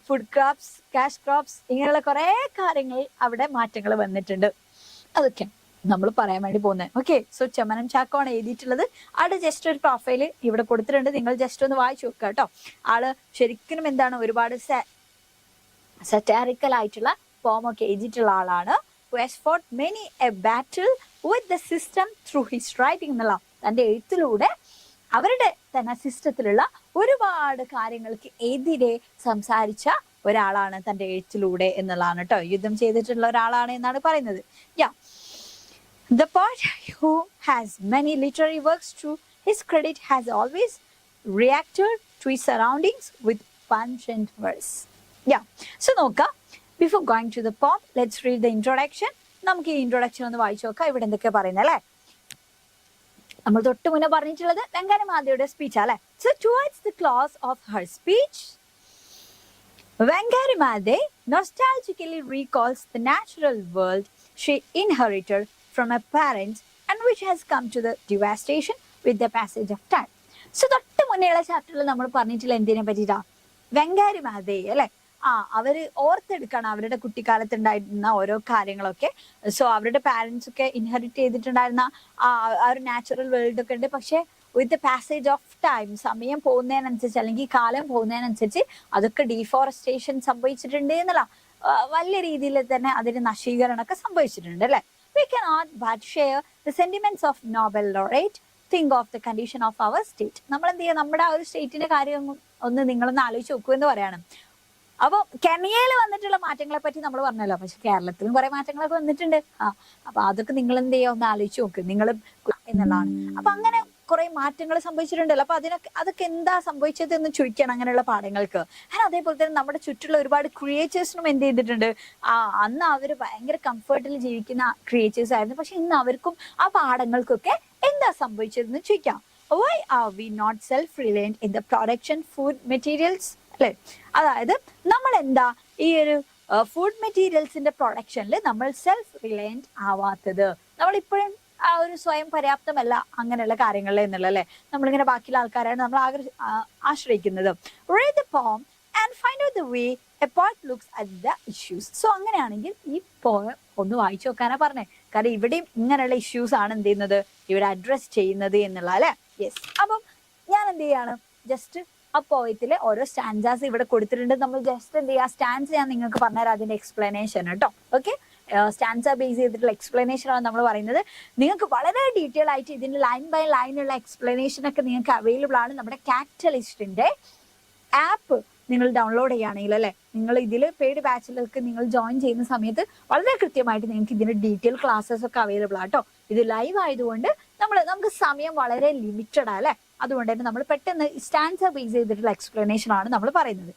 ഫുഡ് ക്രോപ്സ്, കാഷ് ക്രോപ്സ് ഇങ്ങനെയുള്ള കുറെ കാര്യങ്ങൾ അവിടെ മാറ്റങ്ങൾ വന്നിട്ടുണ്ട്. അതൊക്കെ നമ്മൾ പറയാൻ വേണ്ടി പോകുന്നത്. ഓക്കെ, സോ ചെമ്മനം ചാക്കോ ആണ് എഴുതിയിട്ടുള്ളത്. ആള് ജസ്റ്റ് ഒരു പ്രൊഫൈല് ഇവിടെ കൊടുത്തിട്ടുണ്ട്, നിങ്ങൾ ജസ്റ്റ് ഒന്ന് വായിച്ചു നോക്കുക കേട്ടോ. ആള് ശരിക്കും എന്താണ് ഒരുപാട് സറ്റാറിക്കൽ ആയിട്ടുള്ള പോമൊക്കെ എഴുതിയിട്ടുള്ള ആളാണ്. who has fought many a battle with the system through his writing എന്നുള്ള തന്റെ എഴുത്തിലൂടെ അവരുടെ തന്നെ സിസ്റ്റത്തിലുള്ള ഒരുപാട് കാര്യങ്ങൾക്ക് എതിരെ സംസാരിച്ച ഒരാളാണ് തന്റെ എഴുത്തിലൂടെ എന്നുള്ളതാണ് കേട്ടോ. യുദ്ധം ചെയ്തിട്ടുള്ള ഒരാളാണ് എന്നാണ് പറയുന്നത്. The poet who has many literary works to his credit has always reacted to his surroundings with pungent verse. So നോക്കാം. Before going to the poem, let's read the introduction. നമുക്ക് ഈ ഇൻട്രൊഡക്ഷൻ ഒന്ന് വായിച്ചു നോക്കാം. ഇവിടെ എന്തൊക്കെ പറയുന്നത് അല്ലെ. നമ്മൾ തൊട്ട് മുന്നേ പറഞ്ഞിട്ടുള്ളത് വെങ്കാരമാതയുടെ സ്പീച്ച് അല്ലെ. So towards the close of her speech, Vengarimade nostalgically recalls the natural world she inherited from her parents and which has come to the devastation with the passage of time. So തൊട്ട് മുന്നേയുള്ള ചാപ്റ്ററിൽ നമ്മൾ പറഞ്ഞിട്ടുള്ള എന്തിനെ പറ്റിയിട്ടാ? വെങ്കാരിമാതേ അല്ലെ. അവര് ഓർത്തെടുക്കണം അവരുടെ കുട്ടിക്കാലത്ത് ഉണ്ടായിരുന്ന ഓരോ കാര്യങ്ങളൊക്കെ. സോ അവരുടെ പാരന്റ്സ് ഒക്കെ ഇൻഹെറിറ്റ് ചെയ്തിട്ടുണ്ടായിരുന്ന ആ ഒരു നാച്ചുറൽ വേൾഡ് ഒക്കെ ഉണ്ട്. പക്ഷെ with the passage of time, സമയം പോകുന്നതിനനുസരിച്ച് അല്ലെങ്കിൽ കാലം പോകുന്നതിനനുസരിച്ച് അതൊക്കെ ഡീഫോറസ്റ്റേഷൻ സംഭവിച്ചിട്ടുണ്ട് എന്നുള്ള വലിയ രീതിയിൽ തന്നെ അതിന് നശീകരണമൊക്കെ സംഭവിച്ചിട്ടുണ്ട് അല്ലെ. We cannot but share the sentiments of Nobel laureate. Think of the condition of our state. നമ്മൾ എന്ത് ചെയ്യുക, നമ്മുടെ ആ ഒരു സ്റ്റേറ്റിന്റെ കാര്യം ഒന്ന് നിങ്ങളൊന്ന് ആലോചിച്ച് നോക്കൂ എന്ന് പറയാണ്. അപ്പൊ കെനിയയിൽ വന്നിട്ടുള്ള മാറ്റങ്ങളെ പറ്റി നമ്മൾ പറഞ്ഞല്ലോ, പക്ഷെ കേരളത്തിലും കുറെ മാറ്റങ്ങളൊക്കെ വന്നിട്ടുണ്ട്. അപ്പൊ അതൊക്കെ നിങ്ങൾ എന്ത് ചെയ്യുക, ഒന്ന് ആലോചിച്ച് നോക്ക് നിങ്ങൾ എന്നുള്ളതാണ്. അപ്പൊ അങ്ങനെ കുറെ മാറ്റങ്ങൾ സംഭവിച്ചിട്ടുണ്ടല്ലോ. അപ്പൊ അതൊക്കെ എന്താ സംഭവിച്ചത് എന്ന് ചോദിക്കണം അങ്ങനെയുള്ള പാഠങ്ങൾക്ക്. അതേപോലെ തന്നെ നമ്മുടെ ചുറ്റുള്ള ഒരുപാട് ക്രിയേച്ചേഴ്സിനും എന്ത് ചെയ്തിട്ടുണ്ട്, അന്ന് അവര് ഭയങ്കര കംഫർട്ടിൽ ജീവിക്കുന്ന ക്രിയേച്ചേഴ്സ് ആയിരുന്നു. പക്ഷെ ഇന്ന് അവർക്കും ആ പാഠങ്ങൾക്കൊക്കെ എന്താ സംഭവിച്ചതെന്ന് ചോദിക്കാം. Why are we not self-reliant in the production food materials? അല്ലെ, അതായത് നമ്മൾ എന്താ ഈ ഒരു ഫുഡ് മെറ്റീരിയൽസിന്റെ പ്രൊഡക്ഷനിൽ നമ്മൾ സെൽഫ് റിലയന്റ് ആവാത്തത്? നമ്മളിപ്പോഴും ആ ഒരു സ്വയം പര്യാപ്തമല്ല അങ്ങനെയുള്ള കാര്യങ്ങളിൽ എന്നുള്ള അല്ലെ. നമ്മളിങ്ങനെ ബാക്കിയുള്ള ആൾക്കാരാണ് നമ്മൾ ആശ്രയിക്കുന്നത്. Read the poem and find out the way a poet looks at the issues. So അങ്ങനെയാണെങ്കിൽ ഈ പോയം ഒന്ന് വായിച്ചു നോക്കാനാ പറഞ്ഞേ. കാരണം ഇവിടെയും ഇങ്ങനെയുള്ള ഇഷ്യൂസ് ആണ് എന്ത് ചെയ്യുന്നത്, ഇവിടെ അഡ്രസ് ചെയ്യുന്നത് എന്നുള്ള അല്ലെ. യെസ്, അപ്പം ഞാൻ എന്ത് ചെയ്യാണ്, ജസ്റ്റ് ആ പോയത്തിലെ ഓരോ സ്റ്റാൻസാസ് ഇവിടെ കൊടുത്തിട്ടുണ്ട്. നമ്മൾ ജസ്റ്റ് എന്ത് ചെയ്യുക, സ്റ്റാൻസ് ഞാൻ നിങ്ങൾക്ക് പറഞ്ഞുതരാം അതിന്റെ എക്സ്പ്ലനേഷൻ കേട്ടോ. ഓക്കെ, സ്റ്റാൻസ ബേസ് ചെയ്തിട്ടുള്ള എക്സ്പ്ലനേഷൻ ആണ് നമ്മൾ പറയുന്നത്. നിങ്ങൾക്ക് വളരെ ഡീറ്റെയിൽ ആയിട്ട് ഇതിന്റെ ലൈൻ ബൈ ലൈൻ ഉള്ള എക്സ്പ്ലനേഷൻ ഒക്കെ നിങ്ങൾക്ക് അവൈലബിൾ ആണ് നമ്മുടെ കാറ്റലിസ്റ്റിന്റെ ആപ്പ് നിങ്ങൾ ഡൗൺലോഡ് ചെയ്യുകയാണെങ്കിൽ അല്ലെ. നിങ്ങൾ ഇതിൽ പെയ്ഡ് ബാച്ചിലൊക്കെ നിങ്ങൾ ജോയിൻ ചെയ്യുന്ന സമയത്ത് വളരെ കൃത്യമായിട്ട് നിങ്ങൾക്ക് ഇതിന്റെ ഡീറ്റെയിൽ ക്ലാസ്സസ് ഒക്കെ അവൈലബിൾ ആട്ടോ. ഇത് ലൈവ് ആയതുകൊണ്ട് നമുക്ക് സമയം വളരെ ലിമിറ്റഡ് ആ അല്ലെ. അതുകൊണ്ട് തന്നെ നമ്മൾ പെട്ടെന്ന് സ്റ്റാൻസ ബേസ് ചെയ്തിട്ടുള്ള എക്സ്പ്ലനേഷൻ ആണ് നമ്മൾ പറയുന്നത്.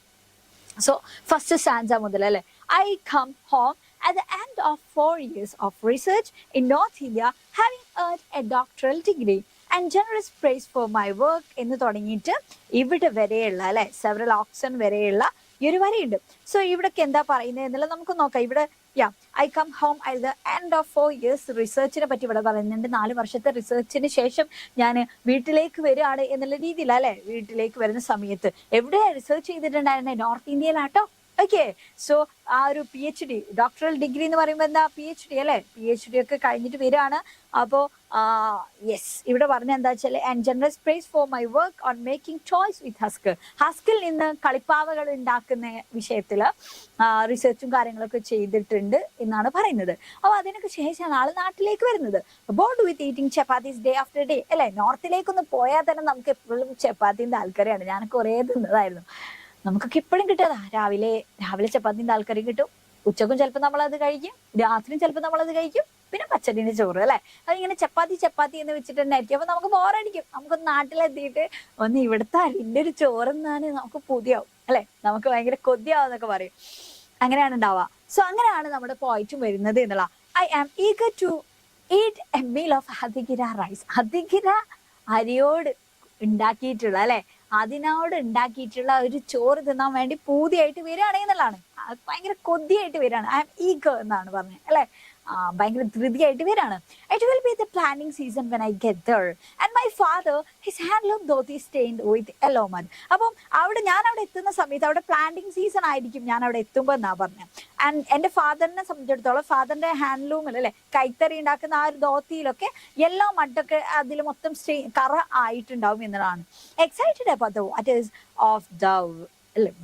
സോ ഫസ്റ്റ് സ്റ്റാൻസ മുതൽ അല്ലെ. I come home at the end of 4 years of research in North India, having earned a doctoral degree and generous praise for my work എന്ന് തുടങ്ങിയിട്ട് ഇവിടെ വരെയുള്ള അല്ലെ സെവറൽ ഓപ്ഷൻ വരെയുള്ള ഈ ഒരു വരെയുണ്ട്. സോ ഇവിടൊക്കെ എന്താ പറയുന്നത് എന്നുള്ളത് നമുക്ക് നോക്കാം. ഇവിടെ I come home at the end of 4 years റിസർച്ചിനെ പറ്റി ഇവിടെ പറയുന്നുണ്ട്. 4 വർഷത്തെ റിസർച്ചിന് ശേഷം ഞാൻ വീട്ടിലേക്ക് വരികയാണ് എന്നുള്ള രീതിയിൽ അല്ലെ. വീട്ടിലേക്ക് വരുന്ന സമയത്ത് എവിടെയാ റിസർച്ച് ചെയ്തിട്ടുണ്ടായിരുന്നെ? നോർത്ത് ഇന്ത്യയിലാട്ടോ. ഓക്കെ, സോ ആ ഒരു PhD ഡോക്ടറൽ ഡിഗ്രി എന്ന് പറയുമ്പോൾ എന്താ PhD അല്ലെ. PhD ഒക്കെ കഴിഞ്ഞിട്ട് വരികയാണ്. അപ്പോ യെസ്, ഇവിടെ പറഞ്ഞ എന്താ വെച്ചാൽ and generous praise for my work on making toys with husk. ഹസ്കിൽ നിന്ന് കളിപ്പാവകൾ ഉണ്ടാക്കുന്ന വിഷയത്തില് റിസർച്ചും കാര്യങ്ങളൊക്കെ ചെയ്തിട്ടുണ്ട് എന്നാണ് പറയുന്നത്. അപ്പൊ അതിനൊക്കെ ശേഷമാണ് ആള് നാട്ടിലേക്ക് വരുന്നത്. ബോർഡ് വിത്ത് eating chapatis day after day അല്ലെ. നോർത്തിലേക്കൊന്ന് പോയാൽ തന്നെ നമുക്ക് എപ്പോഴും ചപ്പാത്തിന്റെ ആൾക്കാരെയാണ്. ഞാൻ കുറേ തിന്നതായിരുന്നു. നമുക്കൊക്കെ ഇപ്പോഴും കിട്ടുന്നതാ. രാവിലെ ചപ്പാത്തിന്റെ ആൾക്കാരും കിട്ടും, ഉച്ചക്കും ചിലപ്പോൾ നമ്മളത് കഴിക്കും, രാത്രിയും ചിലപ്പോൾ നമ്മളത് കഴിക്കും, പിന്നെ പച്ചടിന്റെ ചോറ് അല്ലെ. അതിങ്ങനെ ചപ്പാത്തി എന്ന് വെച്ചിട്ട് തന്നെ ആയിരിക്കും. അപ്പൊ നമുക്ക് ബോറടിക്കും. നമുക്ക് നാട്ടിലെത്തിയിട്ട് ഒന്ന് ഇവിടുത്തെ അരിന്റെ ഒരു ചോറെന്നാണ് നമുക്ക് പുതിയാവും അല്ലെ. നമുക്ക് ഭയങ്കര കൊതിയാവും എന്നൊക്കെ പറയും. അങ്ങനെയാണ് ഉണ്ടാവുക. സോ അങ്ങനെയാണ് നമ്മുടെ പോയിന്റും വരുന്നത് എന്നുള്ള. I am eager to eat a meal of Hadigira rice. Hadigira അരിയോട് ഉണ്ടാക്കിയിട്ടുള്ള അല്ലെ, അതിനോട് ഉണ്ടാക്കിയിട്ടുള്ള ഒരു ചോറ് തിന്നാൻ വേണ്ടി പൂതിയായിട്ട് വരികയാണ് എന്നുള്ളതാണ്. ഭയങ്കര കൊതിയായിട്ട് വരികയാണ്. ഐ ആം ഈഗർ എന്നാണ് പറഞ്ഞത് അല്ലെ. ഭയങ്കര ധൃതിയായിട്ട് വരികയാണ്. It will be the planning season when I get there. And my father, his handloom dhoti stained with yellow mud. അപ്പം ഞാൻ അവിടെ എത്തുന്ന സമയത്ത് അവിടെ പ്ലാന്റിങ് സീസൺ ആയിരിക്കും ഞാൻ അവിടെ എത്തുമ്പോൾ എന്നാ പറഞ്ഞത്. ആൻഡ് എന്റെ ഫാദറിനെ സംബന്ധിച്ചിടത്തോളം ഫാദറിന്റെ ഹാൻഡ്ലൂമിൽ അല്ലെ, കൈത്തറി ഉണ്ടാക്കുന്ന ആ ഒരു ധോത്തിയിലൊക്കെ യെല്ലോ മഡൊക്കെ അതിൽ മൊത്തം കറ ആയിട്ടുണ്ടാവും എന്നതാണ്. Excited about the waters of the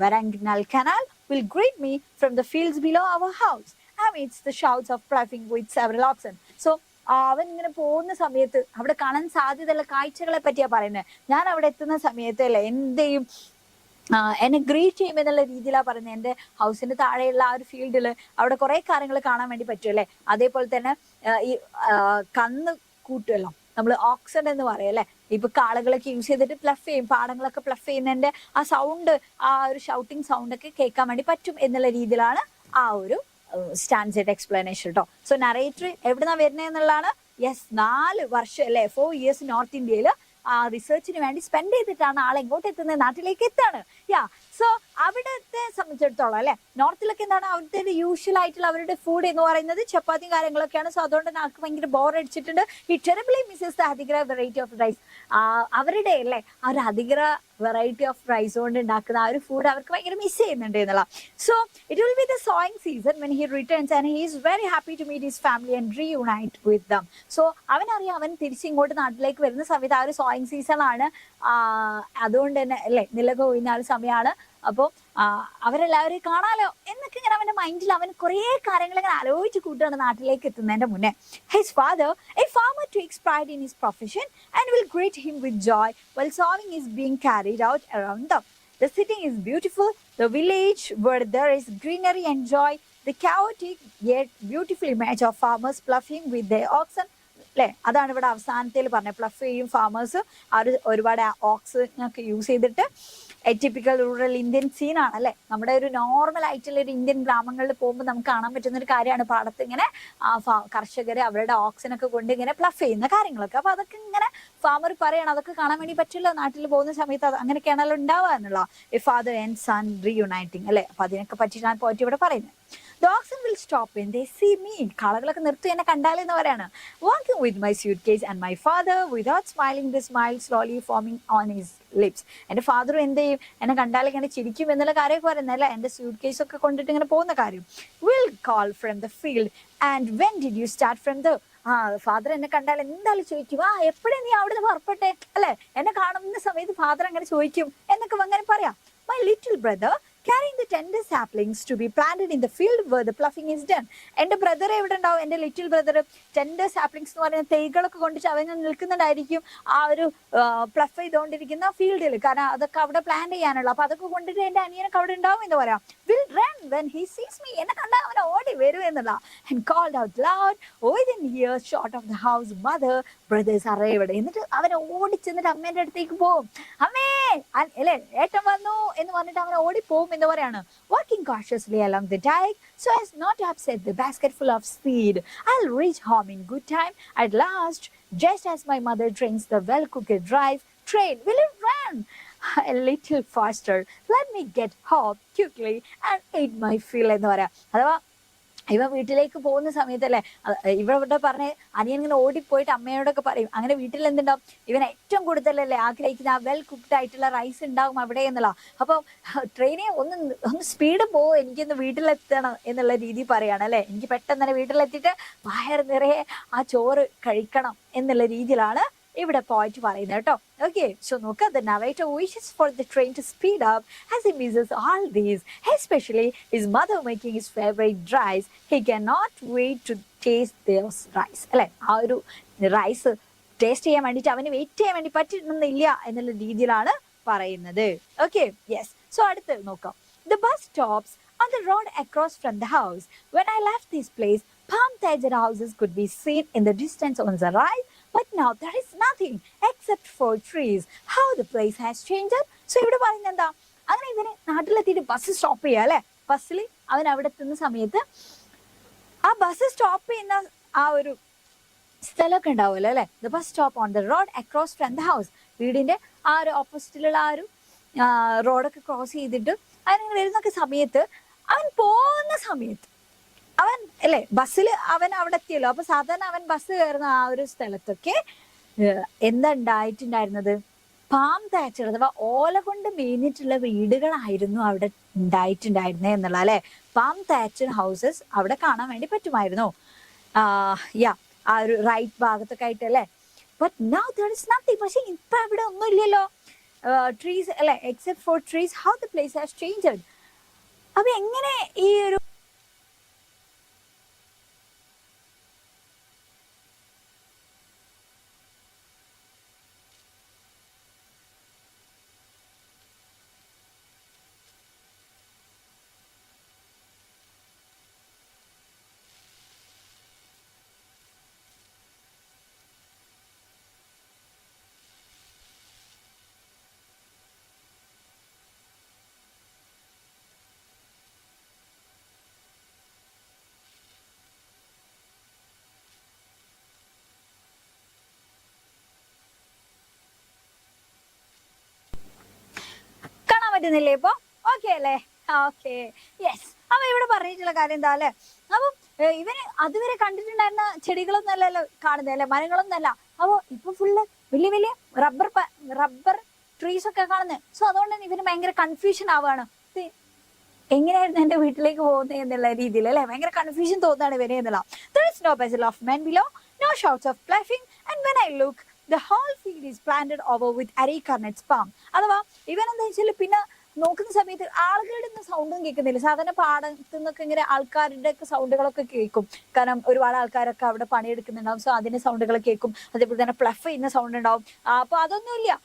Varangigal Canal will greet me from the fields below our house amidst the shouts of ploughing with several oxen. So അവൻ ഇങ്ങനെ പോകുന്ന സമയത്ത് അവിടെ കാണാൻ സാധ്യതയുള്ള കാഴ്ചകളെ പറ്റിയാ പറയുന്നത്. ഞാൻ അവിടെ എത്തുന്ന സമയത്ത് അല്ലെ എന്തെയും എന്നെ ഗ്രീറ്റ് ചെയ്യും എന്നുള്ള രീതിയിലാണ് പറയുന്നത്. എന്റെ ഹൗസിന്റെ താഴെയുള്ള ആ ഒരു ഫീൽഡിൽ അവിടെ കുറെ കാര്യങ്ങൾ കാണാൻ വേണ്ടി പറ്റും അല്ലെ. അതേപോലെ തന്നെ ഈ കന്ന് കൂട്ടുമല്ലോ നമ്മൾ ഓക്സൺ എന്ന് പറയും അല്ലെ. ഇപ്പൊ കാളകളൊക്കെ യൂസ് ചെയ്തിട്ട് പ്ലഫ് ചെയ്യും, പാടങ്ങളൊക്കെ പ്ലഫ് ചെയ്യുന്നതിന്റെ ആ സൗണ്ട്, ആ ഒരു ഷൗട്ടിങ് സൗണ്ട് ഒക്കെ കേൾക്കാൻ വേണ്ടി പറ്റും എന്നുള്ള രീതിയിലാണ് ആ ഒരു സ്റ്റാൻഡേർഡ് എക്സ്പ്ലനേഷൻ കേട്ടോ. സോ നറേറ്റർ എവിടുന്നാ വരുന്നതെന്നുള്ളതാണ്. യെസ്, 4 വർഷം അല്ലെ, 4 ഇയേഴ്സ് നോർത്ത് ഇന്ത്യയിൽ റിസർച്ചിന് വേണ്ടി സ്പെൻഡ് ചെയ്തിട്ടാണ് ആൾ എങ്ങോട്ട് എത്തുന്നത്, നാട്ടിലേക്ക് എത്താണ്. യാ, സോ അവിടത്തെ സംബന്ധിച്ചിടത്തോളം അല്ലെ, നോർത്തിലൊക്കെ എന്താണ് അവരുടെ യൂഷ്വൽ ആയിട്ടുള്ള അവരുടെ ഫുഡ് എന്ന് പറയുന്നത് ചപ്പാത്തിയും കാര്യങ്ങളൊക്കെയാണ്. സോ അതുകൊണ്ട് തന്നെ ആൾക്ക് ഭയങ്കര ബോർ അടിച്ചിട്ടുണ്ട്. He terribly misses the Adhikara variety of rice. അവരുടെ അല്ലേ ആ ഒരു അധികര വെറൈറ്റി ഓഫ് റൈസ് കൊണ്ട് ഉണ്ടാക്കുന്ന ആ ഒരു ഫുഡ് അവർക്ക് ഭയങ്കര മിസ് ചെയ്യുന്നുണ്ട് എന്നുള്ള. So it will be the sowing season when he returns and he is very happy to meet his family and reunite with them. So അവനറിയാം അവൻ തിരിച്ചിങ്ങോട്ട് നാട്ടിലേക്ക് വരുന്ന സമയത്ത് ആ ഒരു സോയിങ് സീസൺ ആണ്. അതുകൊണ്ട് തന്നെ അല്ലെ നിലക്ക് പോയിന്ന ആ ഒരു സമയമാണ്. അപ്പോൾ അവരെല്ലാവരെയും കാണാലോ എന്നൊക്കെ ഇങ്ങനെ അവന്റെ മൈൻഡിൽ അവൻ കുറെ കാര്യങ്ങൾ ഇങ്ങനെ ആലോചിച്ച് കൂട്ടുകയാണ് നാട്ടിലേക്ക് എത്തുന്നതിന്റെ മുന്നേ. His father, A farmer, takes pride in his profession and will greet him with joy while sowing is being carried out around them. The setting is beautiful, the village where there is greenery and joy, the chaotic yet beautiful image of farmers ploughing with their oxen. അല്ലെ, അതാണ് ഇവിടെ അവസാനത്തിൽ പറഞ്ഞത്. Plough ചെയ്യും farmers, അവർ ഒരുപാട് ഓക്സിനൊക്കെ use ചെയ്തിട്ട്. Typical rural Indian സീനാണ് അല്ലെ. നമ്മുടെ ഒരു നോർമൽ ആയിട്ടുള്ള ഒരു ഇന്ത്യൻ ഗ്രാമങ്ങളിൽ പോകുമ്പോൾ നമുക്ക് കാണാൻ പറ്റുന്ന ഒരു കാര്യമാണ്. പാടത്ത് ഇങ്ങനെ കർഷകർ അവരുടെ ഓക്സിനൊക്കെ കൊണ്ട് ഇങ്ങനെ പ്ലഫ് ചെയ്യുന്ന കാര്യങ്ങളൊക്കെ. അപ്പൊ അതൊക്കെ ഇങ്ങനെ ഫാമർ പറയണം, അതൊക്കെ കാണാൻ വേണ്ടി പറ്റില്ല നാട്ടിൽ പോകുന്ന സമയത്ത്. അത് അങ്ങനെയൊക്കെയാണല്ലോ ഉണ്ടാവുക എന്നുള്ള. എ ഫാദർ ആൻഡ് സൺ റീയുണൈറ്റിംഗ് അല്ലെ. അപ്പൊ അതിനൊക്കെ പറ്റിയിട്ടാണ് പോയിട്ട് ഇവിടെ പറയുന്നത്. The oxen will stop when they see me. കാളകളൊക്കെ നിർത്തി എന്നെ കണ്ടാലെന്ന് പറയാണ്. Walking with my suitcase and my father without smiling, the smile slowly forming on his lips. എന്റെ ഫാദറും എന്ത് ചെയ്യും, എന്നെ കണ്ടാൽ ഇങ്ങനെ ചിരിക്കും എന്നുള്ള കാര്യമൊക്കെ പറയുന്നല്ലേ. എന്റെ സ്യൂട്ട് കേസ് ഒക്കെ കൊണ്ടിട്ട് ഇങ്ങനെ പോകുന്ന കാര്യം. Will call from the field and when did you start from the. Father എന്നെ കണ്ടാൽ എന്തായാലും ചോദിക്കും, എപ്പോഴേ നീ അവിടുന്ന് പുറപ്പെട്ടെ അല്ലെ. എന്നെ കാണുന്ന സമയത്ത് ഫാദർ അങ്ങനെ ചോദിക്കും എന്നൊക്കെ അങ്ങനെ പറയാം. My little brother carrying the tender saplings to be planted in the field where the ploughing is done. എന്റെ ബ്രദർ എവിടെ ഉണ്ടാവും, എന്റെ ലിറ്റിൽ ബ്രദർ ടെൻഡർ സാപ്ലിങ്സ് എന്ന് പറയുന്ന തൈകളൊക്കെ കൊണ്ടിട്ട് അവൻ നിൽക്കുന്നുണ്ടായിരിക്കും ആ ഒരു പ്ലഫ് ചെയ്തുകൊണ്ടിരിക്കുന്ന ഫീൽഡിൽ. കാരണം അതൊക്കെ അവിടെ പ്ലാൻ ചെയ്യാനുള്ള. അപ്പൊ അതൊക്കെ കൊണ്ടിട്ട് എന്റെ അനിയനൊക്കെ അവിടെ ഉണ്ടാവും എന്ന് പറയാം. Will run when he sees me. എന്നെ കണ്ടാൽ അവൻ ഓടി വരും എന്നുള്ള. And called out loud within earshot of the house, mother, brothers arrived. എന്നിട്ട് അവനെ ഓടിച്ചെന്നിട്ട് അമ്മേന്റെ അടുത്തേക്ക് പോകും. അമ്മേ അല്ലെ, ഏട്ടൻ വന്നു എന്ന് പറഞ്ഞിട്ട് അവൻ ഓടിപ്പോവും എന്ന് പറയാണ്. Walking cautiously along the dike so as not to upset the basket full of seed. I'll reach home in good time at last, just as my mother drinks the well-cooked rice. Train, will you run a little faster? Let me get home quickly and eat my fill എന്ന് പറയാം. അഥവാ ഇവ വീട്ടിലേക്ക് പോകുന്ന സമയത്തല്ലേ ഇവിടെ പറഞ്ഞ അനിയൻ ഇങ്ങനെ ഓടിപ്പോയിട്ട് അമ്മയോടൊക്കെ പറയും. അങ്ങനെ വീട്ടിൽ എന്തുണ്ടാവും, ഇവൻ ഏറ്റവും കൂടുതലല്ലേ ആഗ്രഹിക്കുന്ന ആ വെൽ കുക്ക്ഡ് ആയിട്ടുള്ള റൈസ് ഉണ്ടാവും അവിടെ എന്നുള്ള. അപ്പൊ ട്രെയിനെ ഒന്ന് സ്പീഡ് പോകും, എനിക്കൊന്ന് വീട്ടിലെത്തണം എന്നുള്ള രീതി പറയാണ് അല്ലെ. എനിക്ക് പെട്ടെന്ന് തന്നെ വീട്ടിലെത്തിയിട്ട് വയർ നിറയെ ആ ചോറ് കഴിക്കണം എന്നുള്ള രീതിയിലാണ് ഇവിടെ പോയിട്ട് പറയുന്നത് കേട്ടോ. Okay, so നോക്ക, the narrator wishes for the train to speed up as he misses all these, especially his mother making his favorite rice. He cannot wait to taste this rice. അല്ലെ, ആ ഒരു റൈസ് ടേസ്റ്റ് ചെയ്യാൻ വേണ്ടിയിട്ട് അവന് wait ചെയ്യാൻ വേണ്ടി പറ്റുന്നില്ല എന്നുള്ള രീതിയിലാണ് പറയുന്നത്. Okay, yes. So അടുത്ത് നോക്കാം. The bus stops on the road across from the house. When I left this place, palm-thatched houses could be seen in the distance on the right. But now there is nothing except for trees. How the place has changed. So ഇവിടെ പറയുന്നത് എന്താ, അങ്ങനെ ഇവന് നാട്ടിലെത്തിയിട്ട് bus stop ചെയ്യുക അല്ലെ. ബസ്സിൽ അവൻ അവിടെ എത്തുന്ന സമയത്ത് ആ ബസ് സ്റ്റോപ്പ് ചെയ്യുന്ന ആ ഒരു സ്ഥലമൊക്കെ ഉണ്ടാവുമല്ലോ അല്ലെ. The bus stop on the road across from the house. വീടിന്റെ ആ ഒരു ഓപ്പോസിറ്റിലുള്ള ആ ഒരു റോഡൊക്കെ ക്രോസ് ചെയ്തിട്ട് അവനിങ്ങനെ വരുന്നൊക്കെ സമയത്ത്, അവൻ പോകുന്ന സമയത്ത് അവൻ അല്ലെ ബസ്സിൽ അവൻ അവിടെ എത്തിയല്ലോ. അപ്പൊ സാധാരണ അവൻ ബസ് കയറുന്ന ആ ഒരു സ്ഥലത്തൊക്കെ എന്താ ഉണ്ടായിട്ടുണ്ടായിരുന്നത്, പാം താച്ചർ അഥവാ ഓല കൊണ്ട് മേഞ്ഞിട്ടുള്ള വീടുകളായിരുന്നു അവിടെ ഉണ്ടായിട്ടുണ്ടായിരുന്നേ എന്നുള്ള അല്ലെ. പാം താച്ചർ ഹൗസസ് അവിടെ കാണാൻ വേണ്ടി പറ്റുമായിരുന്നു. ആ ഒരു റൈറ്റ് ഭാഗത്തൊക്കെ ആയിട്ട് അല്ലെ. But now there is nothing. പക്ഷെ ഇപ്പൊ അവിടെ ഒന്നും ഇല്ലല്ലോ. ട്രീസ് അല്ലെ, except for trees. How the place has changed. അപ്പൊ എങ്ങനെ ഈ ഒരു പറ്റുന്നില്ലേ ഇപ്പൊ? ഓക്കെ അല്ലേ? Okay, yes. അപ്പൊ ഇവിടെ പറഞ്ഞിട്ടുള്ള കാര്യം എന്താ അല്ലെ? അപ്പം ഇവന് അതുവരെ കണ്ടിട്ടുണ്ടായിരുന്ന ചെടികളൊന്നും അല്ലല്ലോ കാണുന്നത് അല്ലെ, മരങ്ങളൊന്നും അല്ല. അപ്പൊ ഇപ്പൊ ഫുള്ള് വലിയ വലിയ റബ്ബർ ട്രീസ് ഒക്കെ കാണുന്നത്. സോ അതുകൊണ്ട് തന്നെ ഇവന് ഭയങ്കര കൺഫ്യൂഷൻ ആവുകയാണ്. എങ്ങനെയായിരുന്നു എന്റെ വീട്ടിലേക്ക് പോകുന്നത് എന്നുള്ള രീതിയിൽ അല്ലെ, ഭയങ്കര കൺഫ്യൂഷൻ തോന്നാണ് ഇവനെ എന്നുള്ള. There is no bustle of men below, no shouts of laughing, and when I look, the whole field is planted over with arecarnets palm. അഥവാ ഇവൻ എന്താ വെച്ചാൽ പിന്നെ നോക്കുന്ന സമയത്ത് ആളുകളുടെ ഒന്നും സൗണ്ടും കേൾക്കുന്നില്ല. സാധാരണ പാടത്തു നിന്നൊക്കെ ഇങ്ങനെ ആൾക്കാരുടെ ഒക്കെ സൗണ്ടുകളൊക്കെ കേൾക്കും. കാരണം ഒരുപാട് ആൾക്കാരൊക്കെ അവിടെ പണിയെടുക്കുന്നുണ്ടാവും. സോ അതിന്റെ സൗണ്ടുകൾ കേൾക്കും. അതേപോലെ തന്നെ പ്ലഫ് ചെയ്യുന്ന സൗണ്ട് ഉണ്ടാവും. അപ്പൊ അതൊന്നുമില്ല.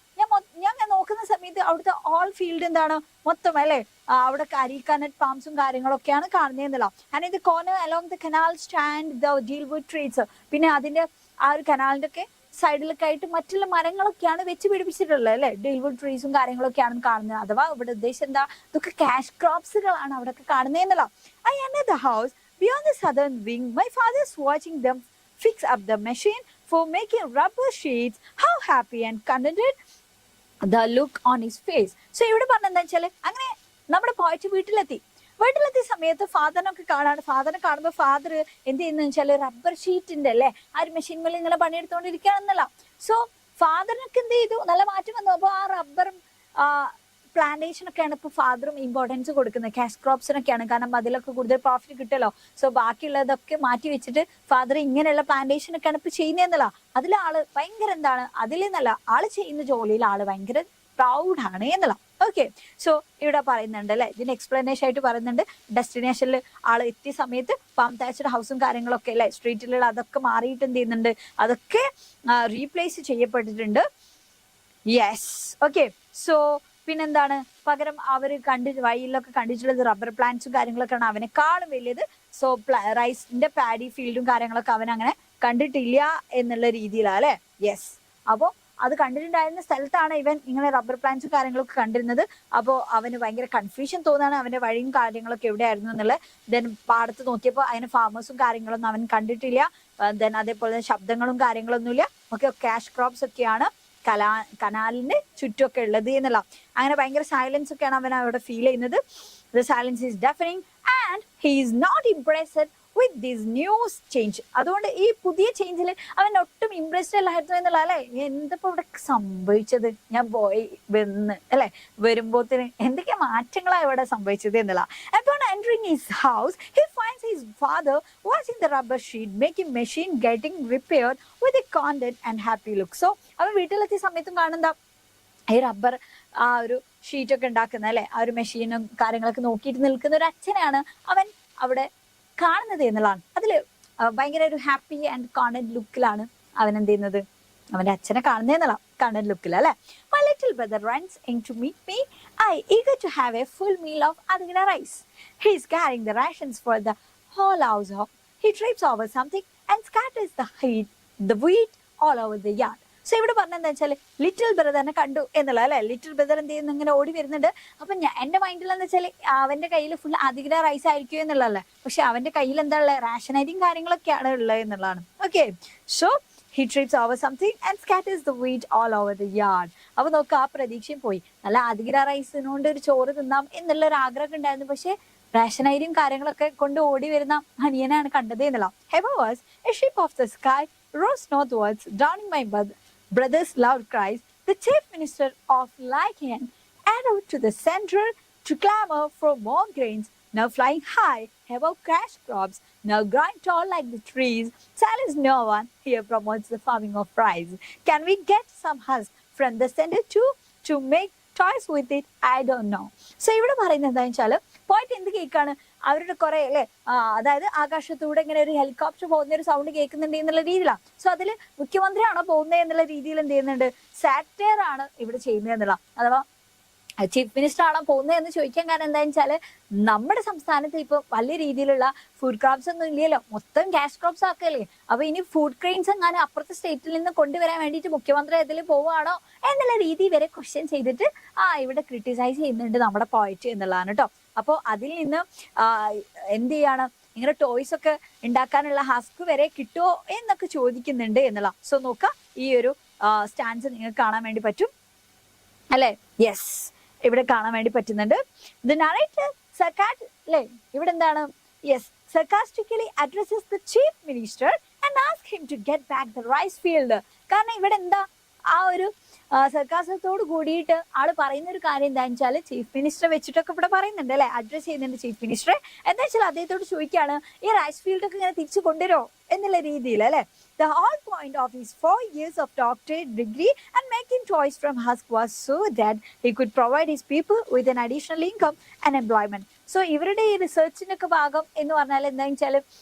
ഞാൻ നോക്കുന്ന സമയത്ത് അവിടുത്തെ ഓൾ ഫീൽഡ് എന്താണ് മൊത്തം അല്ലെ, അവിടെ അരീക്കാനറ്റ് പാംസും കാര്യങ്ങളൊക്കെയാണ് കാണുന്നതെന്നല്ല. And in the corner along the canal stand the dealwood trees. പിന്നെ അതിന്റെ ആ ഒരു കനാലിന്റെ ഒക്കെ സൈഡിലൊക്കെ ആയിട്ട് മറ്റുള്ള മരങ്ങളൊക്കെയാണ് വെച്ച് പിടിപ്പിച്ചിട്ടുള്ളത് അല്ലെ, ഡീൽവുഡ് ട്രീസും കാര്യങ്ങളൊക്കെയാണ് കാണുന്നത്. അഥവാ ഇവിടെ ഉദ്ദേശം എന്താ, ഇതൊക്കെ ക്യാഷ് ക്രോപ്സുകളാണ് അവിടെ ഒക്കെ കാണുന്നതെന്നല്ല. I enter the house beyond the southern wing. My father is watching them fix up the machine for making rubber sheets. How happy and contented the look on his face. So ഇവിടെ പറഞ്ഞെന്താ വെച്ചാല് അങ്ങനെ നമ്മുടെ പോയിട്ട് വീട്ടിലെത്തിയ സമയത്ത് ഫാദറിനൊക്കെ ഫാദറിനെ കാണുമ്പോൾ father എന്ത് ചെയ്യുന്ന വെച്ചാല് റബ്ബർ ഷീറ്റിന്റെ അല്ലെ ആ ഒരു മെഷീൻ മേലെ ഇങ്ങനെ പണിയെടുത്തോണ്ടിരിക്കുകയാണെന്നല്ല. സോ ഫാദറിനൊക്കെ എന്ത് ചെയ്തു, നല്ല മാറ്റം വന്നു. അപ്പൊ ആ റബ്ബറും പ്ലാന്റേഷനൊക്കെയാണ് ഇപ്പൊ ഫാദറും ഇമ്പോർട്ടൻസ് കൊടുക്കുന്നത്. ക്യാഷ് ക്രോപ്സിനൊക്കെയാണ്, കാരണം അതിലൊക്കെ കൂടുതൽ പ്രോഫിറ്റ് കിട്ടുമല്ലോ. സോ ബാക്കിയുള്ളതൊക്കെ മാറ്റി വെച്ചിട്ട് ഫാദർ ഇങ്ങനെയുള്ള പ്ലാന്റേഷനൊക്കെയാണ് ഇപ്പൊ ചെയ്യുന്നതെന്നല്ല. അതിൽ ആള് ഭയങ്കര എന്താണ്, അതിൽ നിന്നല്ല ആള് ചെയ്യുന്ന ജോലിയിൽ ആള് ഭയങ്കര പ്രൗഡാണ് എന്നല്ല. ഓക്കെ, സോ ഇവിടെ പറയുന്നുണ്ട് അല്ലെ, ഇതിന് എക്സ്പ്ലനേഷൻ ആയിട്ട് പറയുന്നുണ്ട്. ഡെസ്റ്റിനേഷനിൽ ആള് എത്തിയ സമയത്ത് പാം താച്ചഡ് ഹൗസും കാര്യങ്ങളൊക്കെ അല്ലെ, സ്ട്രീറ്റിലുള്ള അതൊക്കെ മാറിയിട്ട് എന്ത് ചെയ്യുന്നുണ്ട്, അതൊക്കെ റീപ്ലേസ് ചെയ്യപ്പെട്ടിട്ടുണ്ട്. Yes, okay. സോ പിന്നെന്താണ്, പകരം അവര് വഴിയിലൊക്കെ കണ്ടിട്ടുള്ളത് റബ്ബർ പ്ലാന്റ്സും കാര്യങ്ങളൊക്കെയാണ് അവനെക്കാളും വലിയത്. സോ റൈസിന്റെ പാഡി ഫീൽഡും കാര്യങ്ങളൊക്കെ അവൻ അങ്ങനെ കണ്ടിട്ടില്ല എന്നുള്ള രീതിയിലാണ് അല്ലെ. യെസ്, അപ്പോ അത് കണ്ടിട്ടുണ്ടായിരുന്ന സ്ഥലത്താണ് ഇവൻ ഇങ്ങനെ റബ്ബർ പ്ലാന്റ്സും കാര്യങ്ങളൊക്കെ കണ്ടിരുന്നത്. അപ്പോൾ അവന് ഭയങ്കര കൺഫ്യൂഷൻ തോന്നാണ്, അവന്റെ വഴിയും കാര്യങ്ങളൊക്കെ എവിടെയായിരുന്നു എന്നുള്ളത്. ദെൻ പാടത്ത് നോക്കിയപ്പോൾ അതിന് ഫാമേഴ്സും കാര്യങ്ങളൊന്നും അവൻ കണ്ടിട്ടില്ല. ദെൻ അതേപോലെ തന്നെ ശബ്ദങ്ങളും കാര്യങ്ങളൊന്നുമില്ല. ഒക്കെ ക്യാഷ് ക്രോപ്സ് ഒക്കെയാണ് കനാലിന് ചുറ്റുമൊക്കെ ഉള്ളത് എന്നുള്ള. അങ്ങനെ ഭയങ്കര സൈലൻസ് ഒക്കെയാണ് അവൻ അവിടെ ഫീൽ ചെയ്യുന്നത്. The silence is deafening and he is not impressed with this new change. അതുകൊണ്ട് ഈ പുതിയ ചേഞ്ചിൽ അവൻ ഒട്ടും ഇംപ്രസ്ഡ് അല്ലായിരുന്നു എന്നുള്ള അല്ലെ. എന്തപ്പോ ഇവിടെ സംഭവിച്ചത്, ഞാൻ പോയി വന്ന് അല്ലെ വരുമ്പോത്തിന് എന്തൊക്കെ മാറ്റങ്ങളാണ് ഇവിടെ സംഭവിച്ചത് എന്നുള്ള. Upon entering his house, he finds his father watching the rubber sheet making machine getting repaired with a content and happy look. So അവൻ വീട്ടിലെത്തിയ സമയത്തും കാണുന്ന ഈ റബ്ബർ ആ ഒരു ഷീറ്റൊക്കെ ഉണ്ടാക്കുന്ന അല്ലെ, ആ ഒരു മെഷീനും കാര്യങ്ങളൊക്കെ നോക്കിയിട്ട് നിൽക്കുന്ന ഒരു അച്ഛനെയാണ് അവൻ അവിടെ കാണുന്നത് എന്നുള്ളതാണ്. അതില് ഭയങ്കര ഒരു ഹാപ്പി ആൻഡ് കോണ്ടന്റ് ലുക്കിലാണ് അവൻ എന്ത് ചെയ്യുന്നത്, അവന്റെ അച്ഛനെ കാണുന്നത് എന്നുള്ള കോണ്ടന്റ് ലുക്കിൽ അല്ലെ. My little brother runs in to meet me. I eager to have a full meal of adhina rice. He is carrying the rations for the whole household. He trips over something and scatters the wheat all over the yard. So ഇവിടെ പറഞ്ഞെന്താ വെച്ചാൽ little ബ്രദറിനെ കണ്ടു എന്നുള്ള അല്ലെ. Little brother എന്ത് ചെയ്യുന്നു, ഇങ്ങനെ ഓടി വരുന്നുണ്ട്. അപ്പൊ എന്റെ മൈൻഡിൽ എന്താ വെച്ചാൽ അവന്റെ കയ്യിൽ ഫുൾ അധിക റൈസ് ആയിരിക്കും എന്നുള്ളതല്ലേ. പക്ഷെ അവന്റെ കയ്യിൽ എന്താ ഉള്ളത്, റേഷനരിയും കാര്യങ്ങളൊക്കെയാണ് ഉള്ളത് എന്നുള്ളതാണ്. Okay, so he trips over something and scatters the wheat all over the yard. അപ്പൊ നോക്ക്, ആ പ്രതീക്ഷയും പോയി. നല്ല അധിക റൈസിനോണ്ട് ഒരു ചോറ് തിന്നാം എന്നുള്ള ഒരു ആഗ്രഹം ഉണ്ടായിരുന്നു. പക്ഷെ റേഷനരിയും കാര്യങ്ങളൊക്കെ കൊണ്ട് ഓടി വരുന്ന അനിയനാണ് കണ്ടത് എന്നുള്ള. Heaven was a ship of the sky rose northwards, drowning my brother's loud cries. The chief minister of Lycaon arrowed to the center to clamor for more grains, now flying high above cash crops, now growing tall like the trees. Silence, no one here promotes the farming of rice. Can we get some husk from the center too to make toys with it? I don't know. So ഇവിടെ പറയുന്നത് എന്താ വെച്ചാൽ പോയിട്ട് എന്ത് കേൾക്കാണ്, അവരുടെ കുറെ അല്ലെ, അതായത് ആകാശത്തൂടെ ഇങ്ങനെ ഒരു ഹെലികോപ്റ്റർ പോകുന്ന ഒരു സൗണ്ട് കേൾക്കുന്നുണ്ട് എന്നുള്ള രീതിയിലാണ്. സോ അതിൽ മുഖ്യമന്ത്രിയാണോ പോകുന്നത് എന്നുള്ള രീതിയിൽ എന്ത് ചെയ്യുന്നുണ്ട്, സാറ്റയർ ആണ് ഇവിടെ ചെയ്യുന്നത് എന്നുള്ള. അഥവാ ചീഫ് മിനിസ്റ്റർ ആണോ പോകുന്നത് എന്ന് ചോദിക്കാൻ കാരണം എന്താണെന്ന് വെച്ചാല് നമ്മുടെ സംസ്ഥാനത്ത് ഇപ്പൊ വലിയ രീതിയിലുള്ള ഫുഡ് ക്രോപ്സ് ഒന്നും ഇല്ലല്ലോ, മൊത്തം ക്യാഷ് ക്രോപ്സ് ആക്കല്ലേ. അപ്പൊ ഇനി ഫുഡ് ക്രെയിൻസ് എങ്ങാനും അപ്പുറത്തെ സ്റ്റേറ്റിൽ നിന്ന് കൊണ്ടുവരാൻ വേണ്ടിയിട്ട് മുഖ്യമന്ത്രി അതിൽ പോവുകയാണോ എന്നുള്ള രീതി വരെ ക്വസ്റ്റ്യൻ ചെയ്തിട്ട് ഇവിടെ ക്രിട്ടിസൈസ് ചെയ്യുന്നുണ്ട് നമ്മുടെ പോയിറ്റ് എന്നുള്ളതാണ് കേട്ടോ. അപ്പോൾ അതിൽ നിന്ന് എന്ത് ചെയ്യാണ്, ഇങ്ങനെ ടോയ്സ് ഒക്കെ ഉണ്ടാക്കാനുള്ള ഹസ്ക് വരെ കിട്ടുമോ എന്നൊക്കെ ചോദിക്കുന്നുണ്ട് എന്നുള്ള. സോ നോക്കാം, ഈ ഒരു സ്റ്റാൻസ് നിങ്ങൾക്ക് കാണാൻ വേണ്ടി പറ്റും അല്ലെ. യെസ്, ഇവിടെ കാണാൻ വേണ്ടി പറ്റുന്നുണ്ട്. The narrator അല്ലേ ഇവിടെ എന്താണ്, yes, sarcastically addresses the chief minister and asks him to get back the rice field. കാരണം ഇവിടെ എന്താ ആ ഒരു സർക്കാസത്തോട് കൂടിയിട്ട് ആള് പറയുന്ന ഒരു കാര്യം എന്താണെന്ന് വെച്ചാൽ ചീഫ് മിനിസ്റ്ററെ വെച്ചിട്ടൊക്കെ ഇവിടെ പറയുന്നുണ്ട് അല്ലെ, അഡ്രസ് ചെയ്യുന്നുണ്ട് ചീഫ് മിനിസ്റ്ററെ. എന്താ വെച്ചാൽ അദ്ദേഹത്തോട് ചോദിക്കുകയാണ് ഈ റൈസ് ഫീൽഡ് ഒക്കെ ഇങ്ങനെ തിരിച്ചു കൊണ്ടുവരോ എന്നുള്ള രീതിയിൽ അല്ലെ. The whole point of his 4 years of doctorate degree and making toys from husk was so that he could provide his people with an additional income and employment. So ഇവരുടെ ഈ റിസർച്ചിനൊക്കെ ഭാഗം എന്ന് പറഞ്ഞാൽ എന്താണെന്ന് വെച്ചാൽ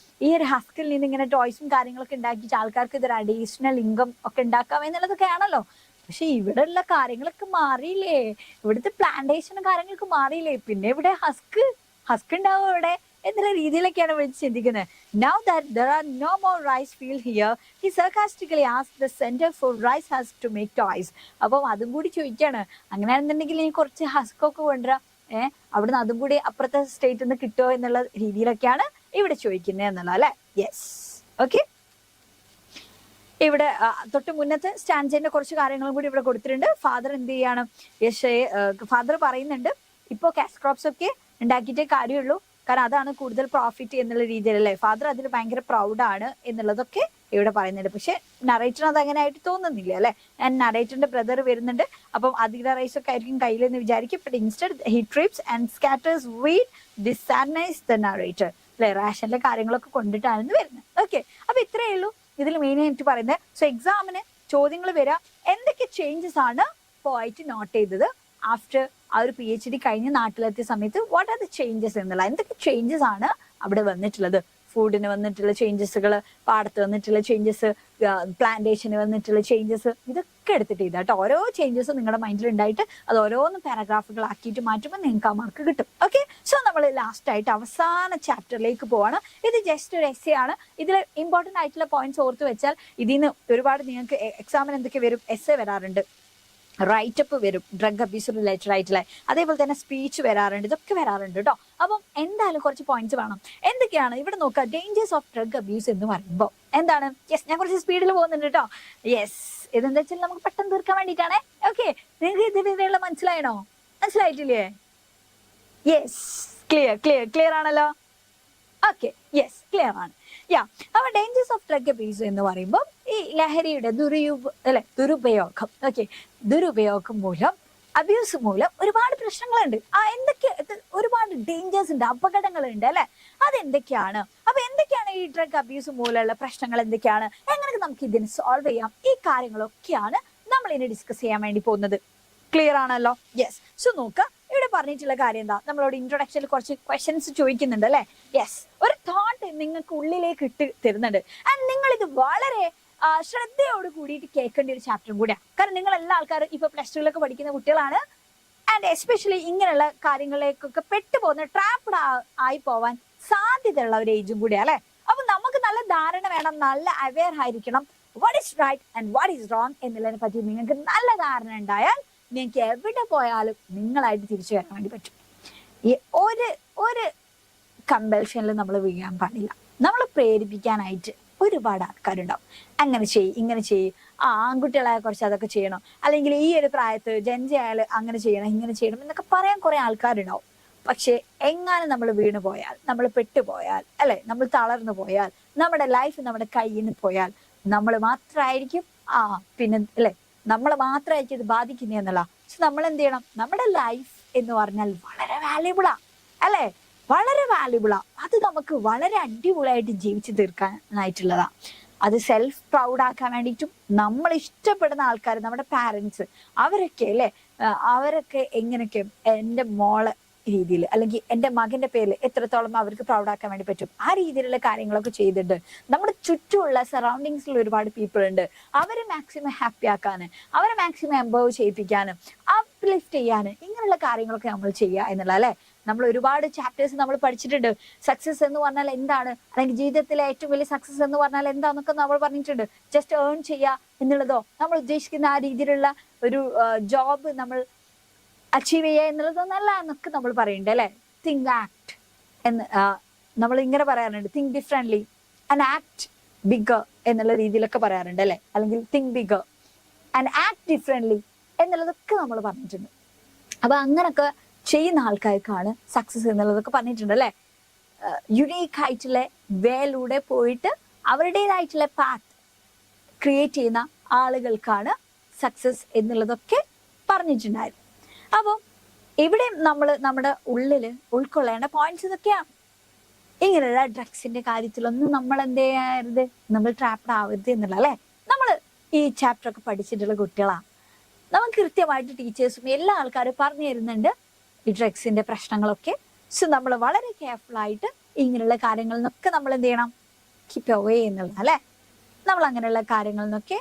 ഈ ഒരു ഹസ്കിൽ നിന്ന് ഇങ്ങനെ ടോയ്സും കാര്യങ്ങളൊക്കെ ഉണ്ടാക്കിയിട്ട് ആൾക്കാർക്ക് ഇതൊരു അഡീഷണൽ ഇൻകം ഒക്കെ ഉണ്ടാക്കാം എന്നുള്ളതൊക്കെ ആണല്ലോ. പക്ഷെ ഇവിടെ ഉള്ള കാര്യങ്ങളൊക്കെ മാറിയില്ലേ, ഇവിടുത്തെ പ്ലാന്റേഷനും കാര്യങ്ങളൊക്കെ മാറിയില്ലേ, പിന്നെ ഇവിടെ ഹസ്ക് ഉണ്ടാവും ഇവിടെ എന്നുള്ള രീതിയിലൊക്കെയാണ് ഇവിടെ ചിന്തിക്കുന്നത്. Now that there are no more rice field here, he sarcastically asked the Center for Rice Husk to make toys. അപ്പം അതും കൂടി ചോദിക്കാണ്, അങ്ങനെയാണെന്നുണ്ടെങ്കിൽ ഇനി കുറച്ച് ഹസ്ക് ഒക്കെ കൊണ്ടുവരാം, അവിടുന്ന് അതും കൂടി അപ്പുറത്തെ സ്റ്റേറ്റിൽ നിന്ന് കിട്ടുമോ എന്നുള്ള രീതിയിലൊക്കെയാണ് ഇവിടെ ചോദിക്കുന്നത് എന്നുള്ള അല്ലെ. Yes, okay. ഇവിടെ തൊട്ട് മുന്നത്തെ സ്റ്റാൻഡേർഡിന്റെ കുറച്ച് കാര്യങ്ങളും കൂടി ഇവിടെ കൊടുത്തിട്ടുണ്ട്. ഫാദർ എന്ത് ചെയ്യാണ്, ഫാദർ പറയുന്നുണ്ട് ഇപ്പോ കാഷ് ക്രോപ്സ് ഒക്കെ ഉണ്ടാക്കിയിട്ടേ കാര്യമുള്ളൂ, കാരണം അതാണ് കൂടുതൽ പ്രോഫിറ്റ് എന്നുള്ള രീതിയിലല്ലേ. ഫാദർ അതിൽ ഭയങ്കര പ്രൗഡാണ് എന്നുള്ളതൊക്കെ ഇവിടെ പറയുന്നുണ്ട്. പക്ഷെ നറേറ്ററിന് അത് അങ്ങനെ ആയിട്ട് തോന്നുന്നില്ല അല്ലെ. നറേറ്ററിന്റെ ബ്രദർ വരുന്നുണ്ട്, അപ്പം അധിക റൈസ് ഒക്കെ ആയിരിക്കും കയ്യിലെന്ന് വിചാരിക്കും. But instead he trips and scatters wheat ഡിസാഡ്നൈസ് ദ നറേറ്റർ അല്ലെ. റേഷനിലെ കാര്യങ്ങളൊക്കെ കൊണ്ടിട്ടാണ് വരുന്നത്. ഓക്കെ, അപ്പൊ ഇത്രയേ ഉള്ളൂ ഇതിൽ മെയിൻ ആയിട്ട് പറയുന്നത്. സോ എക്സാമിന് ചോദ്യങ്ങൾ വരാം, എന്തൊക്കെ ചേഞ്ചസ് ആണ് പോയിട്ട് നോട്ട് ചെയ്തത് ആഫ്റ്റർ ആ ഒരു PhD കഴിഞ്ഞ് നാട്ടിലെത്തിയ സമയത്ത്, വാട്ട് ആർ ദ ചേഞ്ചസ് എന്നുള്ള, എന്തൊക്കെ ചേഞ്ചസ് ആണ് അവിടെ വന്നിട്ടുള്ളത്. ഫുഡിന് വന്നിട്ടുള്ള ചേഞ്ചസുകൾ, പാടത്ത് വന്നിട്ടുള്ള ചേഞ്ചസ്, പ്ലാന്റേഷന് വന്നിട്ടുള്ള ചേഞ്ചസ്, ഇതൊക്കെ എടുത്തിട്ട് ചെയ്താൽ കേട്ടോ. ഓരോ ചേഞ്ചസും നിങ്ങളുടെ മൈൻഡിൽ ഉണ്ടായിട്ട് അത് ഓരോന്നും പാരഗ്രാഫുകൾ ആക്കിയിട്ട് മാറ്റുമ്പോൾ നിങ്ങൾക്ക് ആ മാർക്ക് കിട്ടും. ഓക്കെ, സോ നമ്മൾ ലാസ്റ്റ് ആയിട്ട് അവസാന ചാപ്റ്ററിലേക്ക് പോവാണ്. ഇത് ജസ്റ്റ് ഒരു എസ്സേ ആണ്. ഇതിൽ ഇമ്പോർട്ടന്റ് ആയിട്ടുള്ള പോയിന്റ്സ് ഓർത്ത് വെച്ചാൽ ഇതിൽ നിന്ന് ഒരുപാട് നിങ്ങൾക്ക് എക്സാമിന് എന്തൊക്കെ വരും, എസ്സേ വരാറുണ്ട്, റൈറ്റപ്പ് വരും ഡ്രഗ് അബ്യൂസ് റിലേറ്റഡ് ആയിട്ടുള്ള, അതേപോലെ തന്നെ സ്പീച്ച് വരാറുണ്ട്, ഇതൊക്കെ വരാറുണ്ട് കേട്ടോ. അപ്പം എന്തായാലും കുറച്ച് പോയിന്റ്സ് വേണം. എന്തൊക്കെയാണ് ഇവിടെ നോക്കുക, ഡേഞ്ചേഴ്സ് ഓഫ് ഡ്രഗ് അബ്യൂസ് എന്ന് പറയുമ്പോൾ എന്താണ്. യെസ്, ഞാൻ കുറച്ച് സ്പീഡിൽ പോകുന്നുണ്ട് കേട്ടോ. യെസ്, ഇതെന്താ വെച്ചാൽ നമുക്ക് പെട്ടെന്ന് തീർക്കാൻ വേണ്ടിയിട്ടാണേ. ഓക്കെ, നിങ്ങൾക്ക് ഇതിലുള്ള മനസ്സിലായിട്ടില്ലേ? യെസ്, ക്ലിയർ ആണല്ലോ. ഓക്കെ, യെസ്, ക്ലിയർ ആണ്. അപ്പൊ ഡേഞ്ചേഴ്സ് ഓഫ് ഡ്രഗ് അബ്യൂസ് എന്ന് പറയുമ്പോൾ ഈ ലഹരിയുടെ ദുരുപയോഗം, ഓക്കെ, ദുരുപയോഗം മൂലം, അബ്യൂസ് മൂലം ഒരുപാട് പ്രശ്നങ്ങളുണ്ട്. എന്തൊക്കെ ഒരുപാട് ഡേഞ്ചേഴ്സ് ഉണ്ട്, അപകടങ്ങളുണ്ട് അല്ലെ. അതെന്തൊക്കെയാണ്, അപ്പൊ എന്തൊക്കെയാണ് ഈ ഡ്രഗ് അബ്യൂസ് മൂലമുള്ള പ്രശ്നങ്ങൾ, എന്തൊക്കെയാണ്, എങ്ങനെ നമുക്ക് ഇതിന് സോൾവ് ചെയ്യാം, ഈ കാര്യങ്ങളൊക്കെയാണ് നമ്മൾ ഇനി ഡിസ്കസ് ചെയ്യാൻ വേണ്ടി പോകുന്നത്. ക്ലിയർ ആണല്ലോ? യെസ്. സോ നോക്കുക, ഇവിടെ പറഞ്ഞിട്ടുള്ള കാര്യം എന്താ, നമ്മളോട് ഇൻട്രൊഡക്ഷനിൽ കുറച്ച് ക്വസ്റ്റ്യൻസ് ചോദിക്കുന്നുണ്ട് അല്ലെ. യെസ്, ഒരു തോട്ട് നിങ്ങൾക്ക് ഉള്ളിലേക്ക് ഇട്ട് തരുന്നുണ്ട്. ആൻഡ് നിങ്ങൾ ഇത് വളരെ ശ്രദ്ധയോട് കൂടിയിട്ട് കേൾക്കേണ്ട ഒരു ചാപ്റ്ററും കൂടിയാണ്. കാരണം നിങ്ങൾ എല്ലാ ആൾക്കാരും ഇപ്പൊ +2 പഠിക്കുന്ന കുട്ടികളാണ്. ആൻഡ് എസ്പെഷ്യലി ഇങ്ങനെയുള്ള കാര്യങ്ങളിലേക്കൊക്കെ പെട്ടുപോകുന്ന, ട്രാപ്ഡ് ആയി പോവാൻ സാധ്യതയുള്ള ഒരു ഏജും കൂടിയാണ് അല്ലെ. അപ്പൊ നമുക്ക് നല്ല ധാരണ വേണം, നല്ല അവെയർ ആയിരിക്കണം. What is right and what is wrong എന്നുള്ളതിനെ പറ്റി നിങ്ങൾക്ക് നല്ല ധാരണ ഉണ്ടായാൽ നിങ്ങൾക്ക് എവിടെ പോയാലും നിങ്ങളായിട്ട് തിരിച്ചു വരാൻ വേണ്ടി പറ്റും. ഈ ഒരു കമ്പൽഷനിൽ നമ്മൾ വീഴാൻ പാടില്ല. നമ്മളെ പ്രേരിപ്പിക്കാനായിട്ട് ഒരുപാട് ആൾക്കാരുണ്ടാവും. അങ്ങനെ ഇങ്ങനെ ചെയ്യും, ആൺകുട്ടികളായ കുറച്ച് അതൊക്കെ ചെയ്യണം, അല്ലെങ്കിൽ ഈ ഒരു പ്രായത്ത് ജൻജി ആയാൽ അങ്ങനെ ചെയ്യണം, ഇങ്ങനെ ചെയ്യണം എന്നൊക്കെ പറയാൻ കുറെ ആൾക്കാരുണ്ടാവും. പക്ഷെ എങ്ങാനും നമ്മൾ വീണു പോയാൽ, നമ്മൾ പെട്ടുപോയാൽ അല്ലെ, നമ്മൾ തളർന്നു പോയാൽ, നമ്മുടെ ലൈഫ് നമ്മുടെ കയ്യിൽ നിന്ന് പോയാൽ നമ്മൾ മാത്രമായിരിക്കും പിന്നെ അല്ലെ, നമ്മളെ മാത്രമായിരിക്കും ഇത് ബാധിക്കുന്നത് എന്നുള്ള. പക്ഷെ നമ്മൾ എന്ത് ചെയ്യണം, നമ്മുടെ ലൈഫ് എന്ന് പറഞ്ഞാൽ വളരെ വാല്യുബിളാ അല്ലെ, വളരെ വാല്യുബിളാ. അത് നമുക്ക് വളരെ അടിപൊളിയായിട്ട് ജീവിച്ചു തീർക്കാനായിട്ടുള്ളതാ. അത് സെൽഫ് പ്രൗഡ് ആക്കാൻ വേണ്ടിയിട്ടും നമ്മൾ ഇഷ്ടപ്പെടുന്ന ആൾക്കാർ, നമ്മുടെ പാരന്റ്സ്, അവരൊക്കെ അല്ലെ, അവരൊക്കെ എങ്ങനെയൊക്കെ എൻ്റെ മോളെ രീതിയിൽ അല്ലെങ്കിൽ എൻ്റെ മകന്റെ പേരിൽ എത്രത്തോളം അവർക്ക് പ്രൗഡാക്കാൻ വേണ്ടി പറ്റും, ആ രീതിയിലുള്ള കാര്യങ്ങളൊക്കെ ചെയ്തിട്ട് നമ്മുടെ ചുറ്റുമുള്ള സറൗണ്ടിങ്സിൽ ഒരുപാട് പീപ്പിൾ ഉണ്ട്. അവരെ മാക്സിമം ഹാപ്പി ആക്കാന്, അവരെ മാക്സിമം എംപവർ ചെയ്യിപ്പിക്കാനും അപ്ലിഫ്റ്റ് ചെയ്യാനും ഇങ്ങനെയുള്ള കാര്യങ്ങളൊക്കെ നമ്മൾ ചെയ്യുക എന്നുള്ള അല്ലെ. നമ്മൾ ഒരുപാട് ചാപ്റ്റേഴ്സ് നമ്മൾ പഠിച്ചിട്ടുണ്ട്. സക്സസ് എന്ന് പറഞ്ഞാൽ എന്താണ്, അല്ലെങ്കിൽ ജീവിതത്തിലെ ഏറ്റവും വലിയ സക്സസ് എന്ന് പറഞ്ഞാൽ എന്താന്നൊക്കെ നമ്മൾ പറഞ്ഞിട്ടുണ്ട്. ജസ്റ്റ് ഏൺ ചെയ്യുക എന്നുള്ളതോ, നമ്മൾ ഉദ്ദേശിക്കുന്ന ആ രീതിയിലുള്ള ഒരു ജോബ് നമ്മൾ അച്ചീവ് ചെയ്യുക എന്നുള്ളതൊന്നല്ല എന്നൊക്കെ നമ്മൾ പറയുന്നുണ്ട് അല്ലെ. തിങ്ക് ആക്ട് എന്ന് നമ്മൾ ഇങ്ങനെ പറയാറുണ്ട്, think differently and act bigger എന്നുള്ള രീതിയിലൊക്കെ പറയാറുണ്ട് അല്ലെ, അല്ലെങ്കിൽ think bigger and act differently എന്നുള്ളതൊക്കെ നമ്മൾ പറഞ്ഞിട്ടുണ്ട്. അപ്പൊ അങ്ങനൊക്കെ ചെയ്യുന്ന ആൾക്കാർക്കാണ് സക്സസ് എന്നുള്ളതൊക്കെ പറഞ്ഞിട്ടുണ്ട് അല്ലെ. യുണീക്ക് ആയിട്ടുള്ള വേയിലൂടെ പോയിട്ട് അവരുടേതായിട്ടുള്ള പാത്ത് ക്രിയേറ്റ് ചെയ്യുന്ന ആളുകൾക്കാണ് സക്സസ് എന്നുള്ളതൊക്കെ പറഞ്ഞിട്ടുണ്ടായിരുന്നു. അപ്പോൾ ഇവിടെ നമ്മൾ നമ്മുടെ ഉള്ളില് ഉൾക്കൊള്ളേണ്ട പോയിന്റ്സ് ഇതൊക്കെയാണ്. ഇങ്ങനെയുള്ള ഡ്രഗ്സിന്റെ കാര്യത്തിലൊന്നും നമ്മൾ എന്ത് ചെയ്യരുത്, നമ്മൾ ട്രാപ്ഡ് ആവരുത് എന്നുള്ള അല്ലെ. നമ്മൾ ഈ ചാപ്റ്റർ ഒക്കെ പഠിച്ചിട്ടുള്ള കുട്ടികളാണ്. നമുക്ക് കൃത്യമായിട്ട് ടീച്ചേഴ്സും എല്ലാ ആൾക്കാരും പറഞ്ഞു തരുന്നുണ്ട് ഈ ഡ്രഗ്സിന്റെ പ്രശ്നങ്ങളൊക്കെ. സോ നമ്മൾ വളരെ കെയർഫുൾ ആയിട്ട് ഇങ്ങനെയുള്ള കാര്യങ്ങളിൽ നിന്നൊക്കെ നമ്മൾ എന്ത് ചെയ്യണം, കീപ്പ് അവേ എന്നുള്ള അല്ലെ. നമ്മൾ അങ്ങനെയുള്ള കാര്യങ്ങളിൽ നിന്നൊക്കെ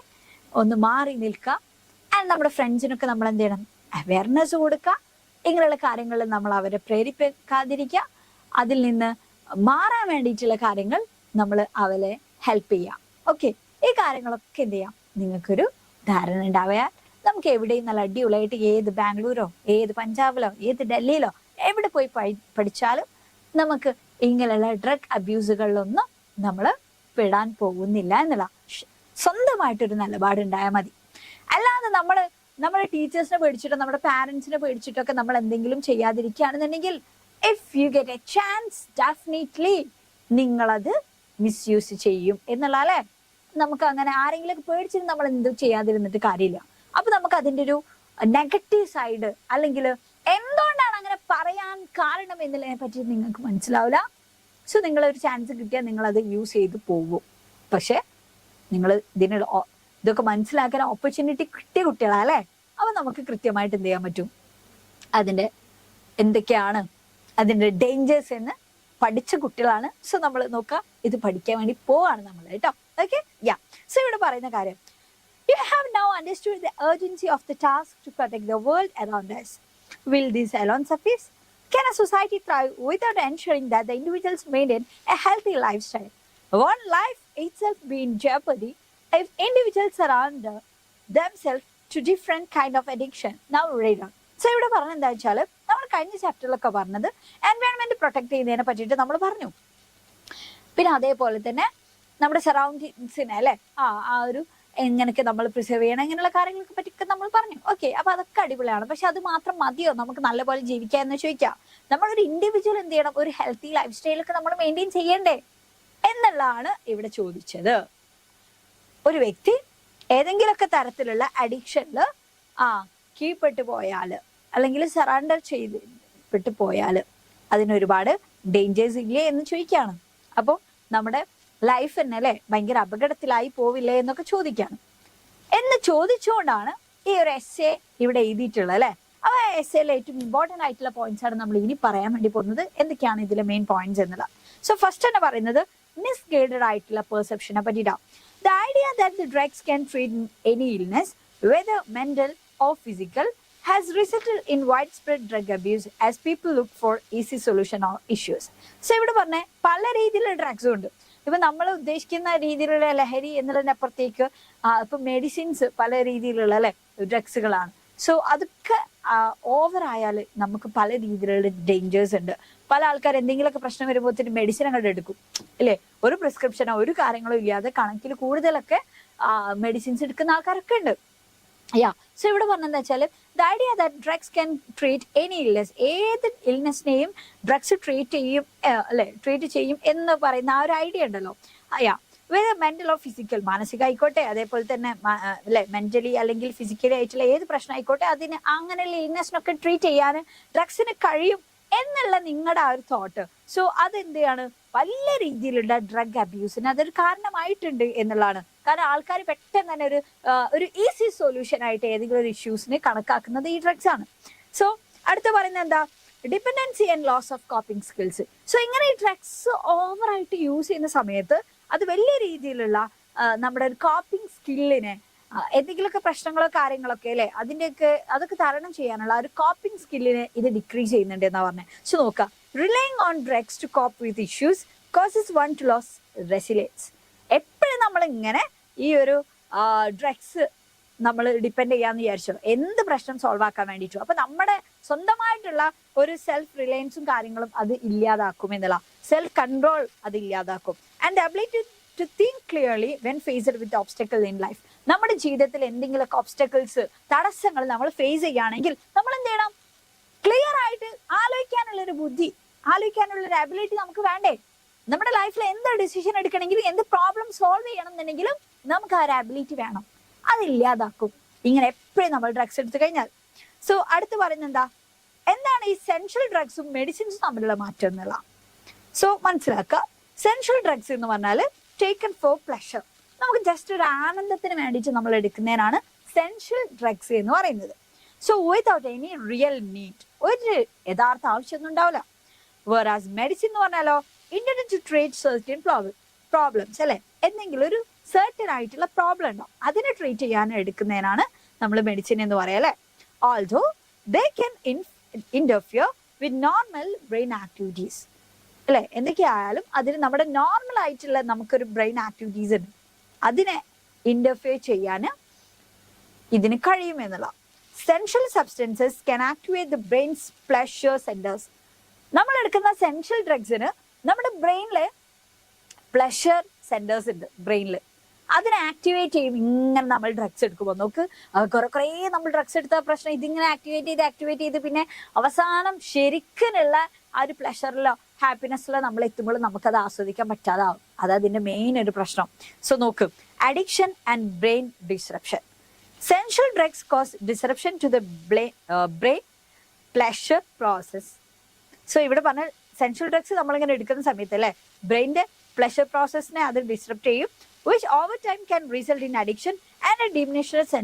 ഒന്ന് മാറി നിൽക്കുക. ആൻഡ് നമ്മുടെ ഫ്രണ്ട്സിനൊക്കെ നമ്മൾ എന്ത് ചെയ്യണം, അവയർനെസ് കൊടുക്കുക. ഇങ്ങനെയുള്ള കാര്യങ്ങളിൽ നമ്മൾ അവരെ പ്രേരിപ്പിക്കാതിരിക്കുക. അതിൽ നിന്ന് മാറാൻ വേണ്ടിയിട്ടുള്ള കാര്യങ്ങൾ നമ്മൾ അവരെ ഹെൽപ്പ് ചെയ്യാം. ഓക്കെ, ഈ കാര്യങ്ങളൊക്കെ എന്ത് ചെയ്യാം, നിങ്ങൾക്കൊരു ധാരണ ഉണ്ടാവുക. നമുക്ക് എവിടെയും നല്ല അടിപൊളിയായിട്ട് ഏത് ബാംഗ്ലൂരോ ഏത് പഞ്ചാബിലോ ഏത് ഡൽഹിയിലോ എവിടെ പോയി പഠിച്ചാലും നമുക്ക് ഇങ്ങനെയുള്ള ഡ്രഗ് അബ്യൂസുകളിലൊന്നും നമ്മൾ പെടാൻ പോകുന്നില്ല എന്നുള്ള സ്വന്തമായിട്ടൊരു നിലപാടുണ്ടായാൽ മതി. അല്ലാതെ നമ്മുടെ ടീച്ചേഴ്സിനെ പേടിച്ചിട്ടോ നമ്മുടെ പാരന്റ്സിനെ പേടിച്ചിട്ടൊക്കെ നമ്മൾ എന്തെങ്കിലും ചെയ്യാതിരിക്കുകയാണെന്നുണ്ടെങ്കിൽ if you get a chance definitely നിങ്ങളത് മിസ്യൂസ് ചെയ്യും എന്നുള്ള അല്ലെ. നമുക്ക് അങ്ങനെ ആരെങ്കിലും പേടിച്ചിട്ട് നമ്മൾ എന്തും ചെയ്യാതിരുന്നിട്ട് കാര്യമില്ല. അപ്പൊ നമുക്ക് അതിന്റെ ഒരു നെഗറ്റീവ് സൈഡ് അല്ലെങ്കിൽ എന്തുകൊണ്ടാണ് അങ്ങനെ പറയാൻ കാരണം എന്നുള്ളതിനെ പറ്റി നിങ്ങൾക്ക് മനസ്സിലാവില്ല. സോ നിങ്ങൾ ഒരു ചാൻസ് കിട്ടിയാൽ നിങ്ങൾ അത് യൂസ് ചെയ്ത് പോകും. പക്ഷെ നിങ്ങൾ ഇതൊക്കെ മനസ്സിലാക്കാൻ ഓപ്പർച്യൂണിറ്റി കിട്ടിയ കുട്ടികളാ അല്ലെ. അപ്പൊ നമുക്ക് കൃത്യമായിട്ട് എന്ത് ചെയ്യാൻ പറ്റും, അതിന്റെ എന്തൊക്കെയാണ് അതിന്റെ ഡേഞ്ചേഴ്സ് എന്ന് പഠിച്ച കുട്ടികളാണ്. സോ നമ്മൾ നോക്കാം, ഇത് പഠിക്കാൻ വേണ്ടി പോവാണ് നമ്മൾ കേട്ടോ. ഓക്കെ, സോ ഇവിടെ പറയുന്ന കാര്യം, you have now understood the urgency of the task to protect the world around us. Will this alone suffice? Can a society thrive without ensuring that the individuals maintain a healthy lifestyle? Won't life itself be in jeopardy if individuals surround themselves to different kind of addiction? Now read on. So ഇവിടെ പറഞ്ഞത് എന്താ വെച്ചാൽ, നമ്മൾ കഴിഞ്ഞ ചാപ്റ്ററിലൊക്കെ പറഞ്ഞത് environment protect ചെയ്യുന്നതിനെ പറ്റിയിട്ട് നമ്മൾ പറഞ്ഞു. പിന്നെ അതേപോലെ തന്നെ നമ്മുടെ സറൗണ്ടിങ്സിനെ അല്ലെ ആ ഒരു എങ്ങനെയൊക്കെ നമ്മൾ പ്രിസർവ് ചെയ്യണം, ഇങ്ങനെയുള്ള കാര്യങ്ങളൊക്കെ പറ്റിയൊക്കെ നമ്മൾ പറഞ്ഞു. ഓക്കെ, അപ്പൊ അതൊക്കെ അടിപൊളിയാണ്. പക്ഷെ അത് മാത്രം മതിയോ നമുക്ക് നല്ലപോലെ ജീവിക്കുക എന്ന് ചോദിക്കാം. നമ്മളൊരു ഇൻഡിവിജ്വൽ എന്ത് ചെയ്യണം, ഒരു ഹെൽത്തി ലൈഫ് സ്റ്റൈലൊക്കെ നമ്മൾ മെയിൻറ്റെയിൻ ചെയ്യണ്ടേ എന്നുള്ളതാണ് ഇവിടെ ചോദിച്ചത്. ഒരു വ്യക്തി ഏതെങ്കിലുമൊക്കെ തരത്തിലുള്ള അഡിക്ഷനിൽ കീഴ്പ്പെട്ടു പോയാല് അല്ലെങ്കിൽ സറണ്ടർ ചെയ്തിട്ട് പോയാല് അതിനൊരുപാട് ഡേഞ്ചേഴ്സ് ഇല്ലേ എന്ന് ചോദിക്കുകയാണ്. അപ്പോൾ നമ്മുടെ ലൈഫ് തന്നെ അല്ലെ ഭയങ്കര അപകടത്തിലായി പോവില്ലേ എന്നൊക്കെ ചോദിക്കാണ്. എന്ന് ചോദിച്ചുകൊണ്ടാണ് ഈ ഒരു എസ്സേ ഇവിടെ എഴുതിയിട്ടുള്ളത് അല്ലെ. ആ എസ്സേയിലെ ഏറ്റവും ഇമ്പോർട്ടന്റ് ആയിട്ടുള്ള പോയിന്റ്സ് ആണ് നമ്മൾ ഇനി പറയാൻ വേണ്ടി പോകുന്നത്. എന്തൊക്കെയാണ് ഇതിലെ മെയിൻ പോയിന്റ്സ് എന്നുള്ളത്. സോ ഫസ്റ്റ് തന്നെ പറയുന്നത് മിസ്ഗൈഡഡ് ആയിട്ടുള്ള പെർസെപ്ഷനെ പറ്റിയിട്ടാണ്. The idea that the drugs can treat any illness whether mental or physical has resulted in widespread drug abuse as people look for easy solution or issues. So ഇവിടെ പറഞ്ഞ പല രീതിയിലുള്ള ഡ്രഗ്സും ഉണ്ട്. ഇപ്പൊ നമ്മൾ ഉദ്ദേശിക്കുന്ന രീതിയിലുള്ള ലഹരി എന്നതിനപ്പുറത്തേക്ക് ഇപ്പൊ മെഡിസിൻസ് പല രീതിയിലുള്ള അല്ലെ ഡ്രഗ്സുകളാണ്. സോ അതൊക്കെ ഓവർ ആയാൽ നമുക്ക് പല രീതിയിലുള്ള ഡേഞ്ചേഴ്സ് ഉണ്ട്. പല ആൾക്കാർ എന്തെങ്കിലുമൊക്കെ പ്രശ്നം വരുമ്പോഴത്തേന് മെഡിസിൻ അങ്ങോട്ട് എടുക്കും അല്ലെ. ഒരു പ്രിസ്ക്രിപ്ഷനോ ഒരു കാര്യങ്ങളോ ഇല്ലാതെ കണക്കിൽ കൂടുതലൊക്കെ മെഡിസിൻസ് എടുക്കുന്ന ആൾക്കാരൊക്കെ ഉണ്ട്. സോ ഇവിടെ പറഞ്ഞെന്താ വെച്ചാൽ the idea that drugs can treat any illness, ഏത് ഇൽനെസ്സിനെയും ഡ്രഗ്സ് ട്രീറ്റ് ചെയ്യും എന്ന് പറയുന്ന ആ ഒരു ഐഡിയ ഉണ്ടല്ലോ. വെദർ മെന്റൽ ഓർ ഫിസിക്കൽ, മാനസിക ആയിക്കോട്ടെ അതേപോലെ തന്നെ അല്ലെ മെന്റലി അല്ലെങ്കിൽ ഫിസിക്കലി ആയിട്ടുള്ള ഏത് പ്രശ്നം ആയിക്കോട്ടെ അതിന് അങ്ങനെയുള്ള ഇൽനെസ്സിനൊക്കെ ട്രീറ്റ് ചെയ്യാൻ ഡ്രഗ്സിന് കഴിയും എന്നുള്ള നിങ്ങളുടെ ആ ഒരു തോട്ട്. സോ അതെന്ത് ചെയ്യാണ്, വലിയ രീതിയിലുള്ള ഡ്രഗ് അബ്യൂസിന് അതൊരു കാരണമായിട്ടുണ്ട് എന്നുള്ളതാണ്. കാരണം ആൾക്കാർ പെട്ടെന്ന് തന്നെ ഒരു ഈസി സൊല്യൂഷൻ ആയിട്ട് ഏതെങ്കിലും ഒരു ഇഷ്യൂസിന് കണക്കാക്കുന്നത് ഈ ഡ്രഗ്സ് ആണ്. സോ അടുത്ത പറയുന്നത് എന്താ, dependency and loss of coping skills. So ഇങ്ങനെ ഈ ഡ്രഗ്സ് ഓവറായിട്ട് യൂസ് ചെയ്യുന്ന സമയത്ത് അത് വലിയ രീതിയിലുള്ള നമ്മുടെ ഒരു കോപ്പിംഗ് സ്കില്ലിനെ എന്തെങ്കിലുമൊക്കെ പ്രശ്നങ്ങളോ കാര്യങ്ങളൊക്കെ അല്ലെ അതൊക്കെ തരണം ചെയ്യാനുള്ള ഒരു കോപ്പിംഗ് സ്കില്ലിനെ ഇത് ഡിക്രീസ് ചെയ്യുന്നുണ്ട് എന്നാ പറഞ്ഞത്. സോ നോക്കാം, relying on drugs to cope with issues causes one to lose resilience. എപ്പോഴും നമ്മൾ ഇങ്ങനെ ഈ ഒരു ഡ്രഗ്സ് നമ്മൾ ഡിപ്പെൻഡ് ചെയ്യാന്ന് വിചാരിച്ചോ എന്ത് പ്രശ്നം സോൾവ് ആക്കാൻ വേണ്ടിയിട്ടു. അപ്പൊ നമ്മുടെ സ്വന്തമായിട്ടുള്ള ഒരു സെൽഫ് റിലയൻസും കാര്യങ്ങളും അത് ഇല്ലാതാക്കും എന്നുള്ള, സെൽഫ് കൺട്രോൾ അത് ഇല്ലാതാക്കും. And ability to think clearly when faced with obstacle in life. നമ്മുടെ ജീവിതത്തിൽ എന്തെങ്കിലുമൊക്കെ ഓബ്സ്റ്റക്കിൾസ് തടസ്സങ്ങൾ നമ്മൾ ഫേസ് ചെയ്യുകയാണെങ്കിൽ നമ്മൾ എന്ത് ചെയ്യണം, ആലോചിക്കാനുള്ളൊരു ബുദ്ധി, ആലോചിക്കാനുള്ളൊരു അബിലിറ്റി നമുക്ക് വേണ്ടേ? നമ്മുടെ ലൈഫിൽ എന്ത് ഡിസിഷൻ എടുക്കണമെങ്കിലും എന്ത് പ്രോബ്ലം സോൾവ് ചെയ്യണം എന്നുണ്ടെങ്കിലും നമുക്ക് ആ ഒരു അബിലിറ്റി വേണം. അതില്ലാതാക്കും ഇങ്ങനെ എപ്പോഴും നമ്മൾ ഡ്രഗ്സ് എടുത്തു കഴിഞ്ഞാൽ. സോ അടുത്ത് പറയുന്നത് എന്താണ് ഈ സെൻട്രൽ ഡ്രഗ്സും മെഡിസിൻസും തമ്മിലുള്ള മാറ്റം എന്നുള്ള. സോ മനസ്സിലാക്കുക, സെൻട്രൽ ഡ്രഗ്സ് എന്ന് പറഞ്ഞാൽ ടേക്കൺ ഫോർ പ്ലഷർ, നമുക്ക് ജസ്റ്റ് ഒരു ആനന്ദത്തിന് വേണ്ടിയിട്ട് നമ്മൾ എടുക്കുന്നതിനാണ് സെൻട്രൽ ഡ്രഗ്സ് എന്ന് പറയുന്നത്. So without any real need, ഒരു യഥാർത്ഥ ആവശ്യമൊന്നും ഉണ്ടാവില്ല. വേറാസ് മെഡിസിൻ എന്ന് പറഞ്ഞാലോ intend to treat certain problems അല്ലെ, എന്തെങ്കിലും ഒരു സർട്ടൻ ആയിട്ടുള്ള പ്രോബ്ലം ഉണ്ടാവും, അതിനെ ട്രീറ്റ് ചെയ്യാൻ എടുക്കുന്നതിനാണ് നമ്മൾ മെഡിസിൻ എന്ന് പറയാം അല്ലെ. Also they can interfere with normal brain activities അല്ലെ. എന്തൊക്കെയായാലും അതിന് നമ്മുടെ നോർമൽ ആയിട്ടുള്ള നമുക്കൊരു ബ്രെയിൻ ആക്ടിവിറ്റീസ് ഉണ്ട്, അതിനെ ഇന്റർഫിയർ ചെയ്യാൻ ഇതിന് കഴിയും എന്നുള്ള. Central substances can activate the brain's pleasure centres. നമ്മൾ എടുക്കുന്ന സെൻട്രൽ ഡ്രഗ്സിന് നമ്മുടെ ബ്രെയിനില് പ്ലഷർ സെന്റേഴ്സ് ഉണ്ട് ബ്രെയിനിൽ, അതിനെ ആക്ടിവേറ്റ് ചെയ്യും. ഇങ്ങനെ നമ്മൾ ഡ്രഗ്സ് എടുക്കുമ്പോൾ നോക്ക്, കുറെ നമ്മൾ ഡ്രഗ്സ് എടുത്ത പ്രശ്നം ഇതിങ്ങനെ ആക്ടിവേറ്റ് ചെയ്ത് പിന്നെ അവസാനം ശരിക്കുള്ള ആ ഒരു പ്ലഷറിലോ ഹാപ്പിനെസ്സിലോ നമ്മൾ എത്തുമ്പോൾ നമുക്കത് ആസ്വദിക്കാൻ പറ്റാതാവും. അതതിന്റെ മെയിൻ ഒരു പ്രശ്നം. സോ നോക്ക്, addiction and brain disruption. Central drugs cause disruption to the brain pleasure process. So ഇവിടെ പറഞ്ഞ സെൻട്രൽ ഡ്രഗ്സ് നമ്മളിങ്ങനെ എടുക്കുന്ന സമയത്ത് അല്ലെ, ബ്രെയിൻ്റെ പ്ലഷർ പ്രോസസ്സിനെ അത് ഡിസ്റപ്റ്റ് ചെയ്യും, which over time can result in addiction and a diminished sense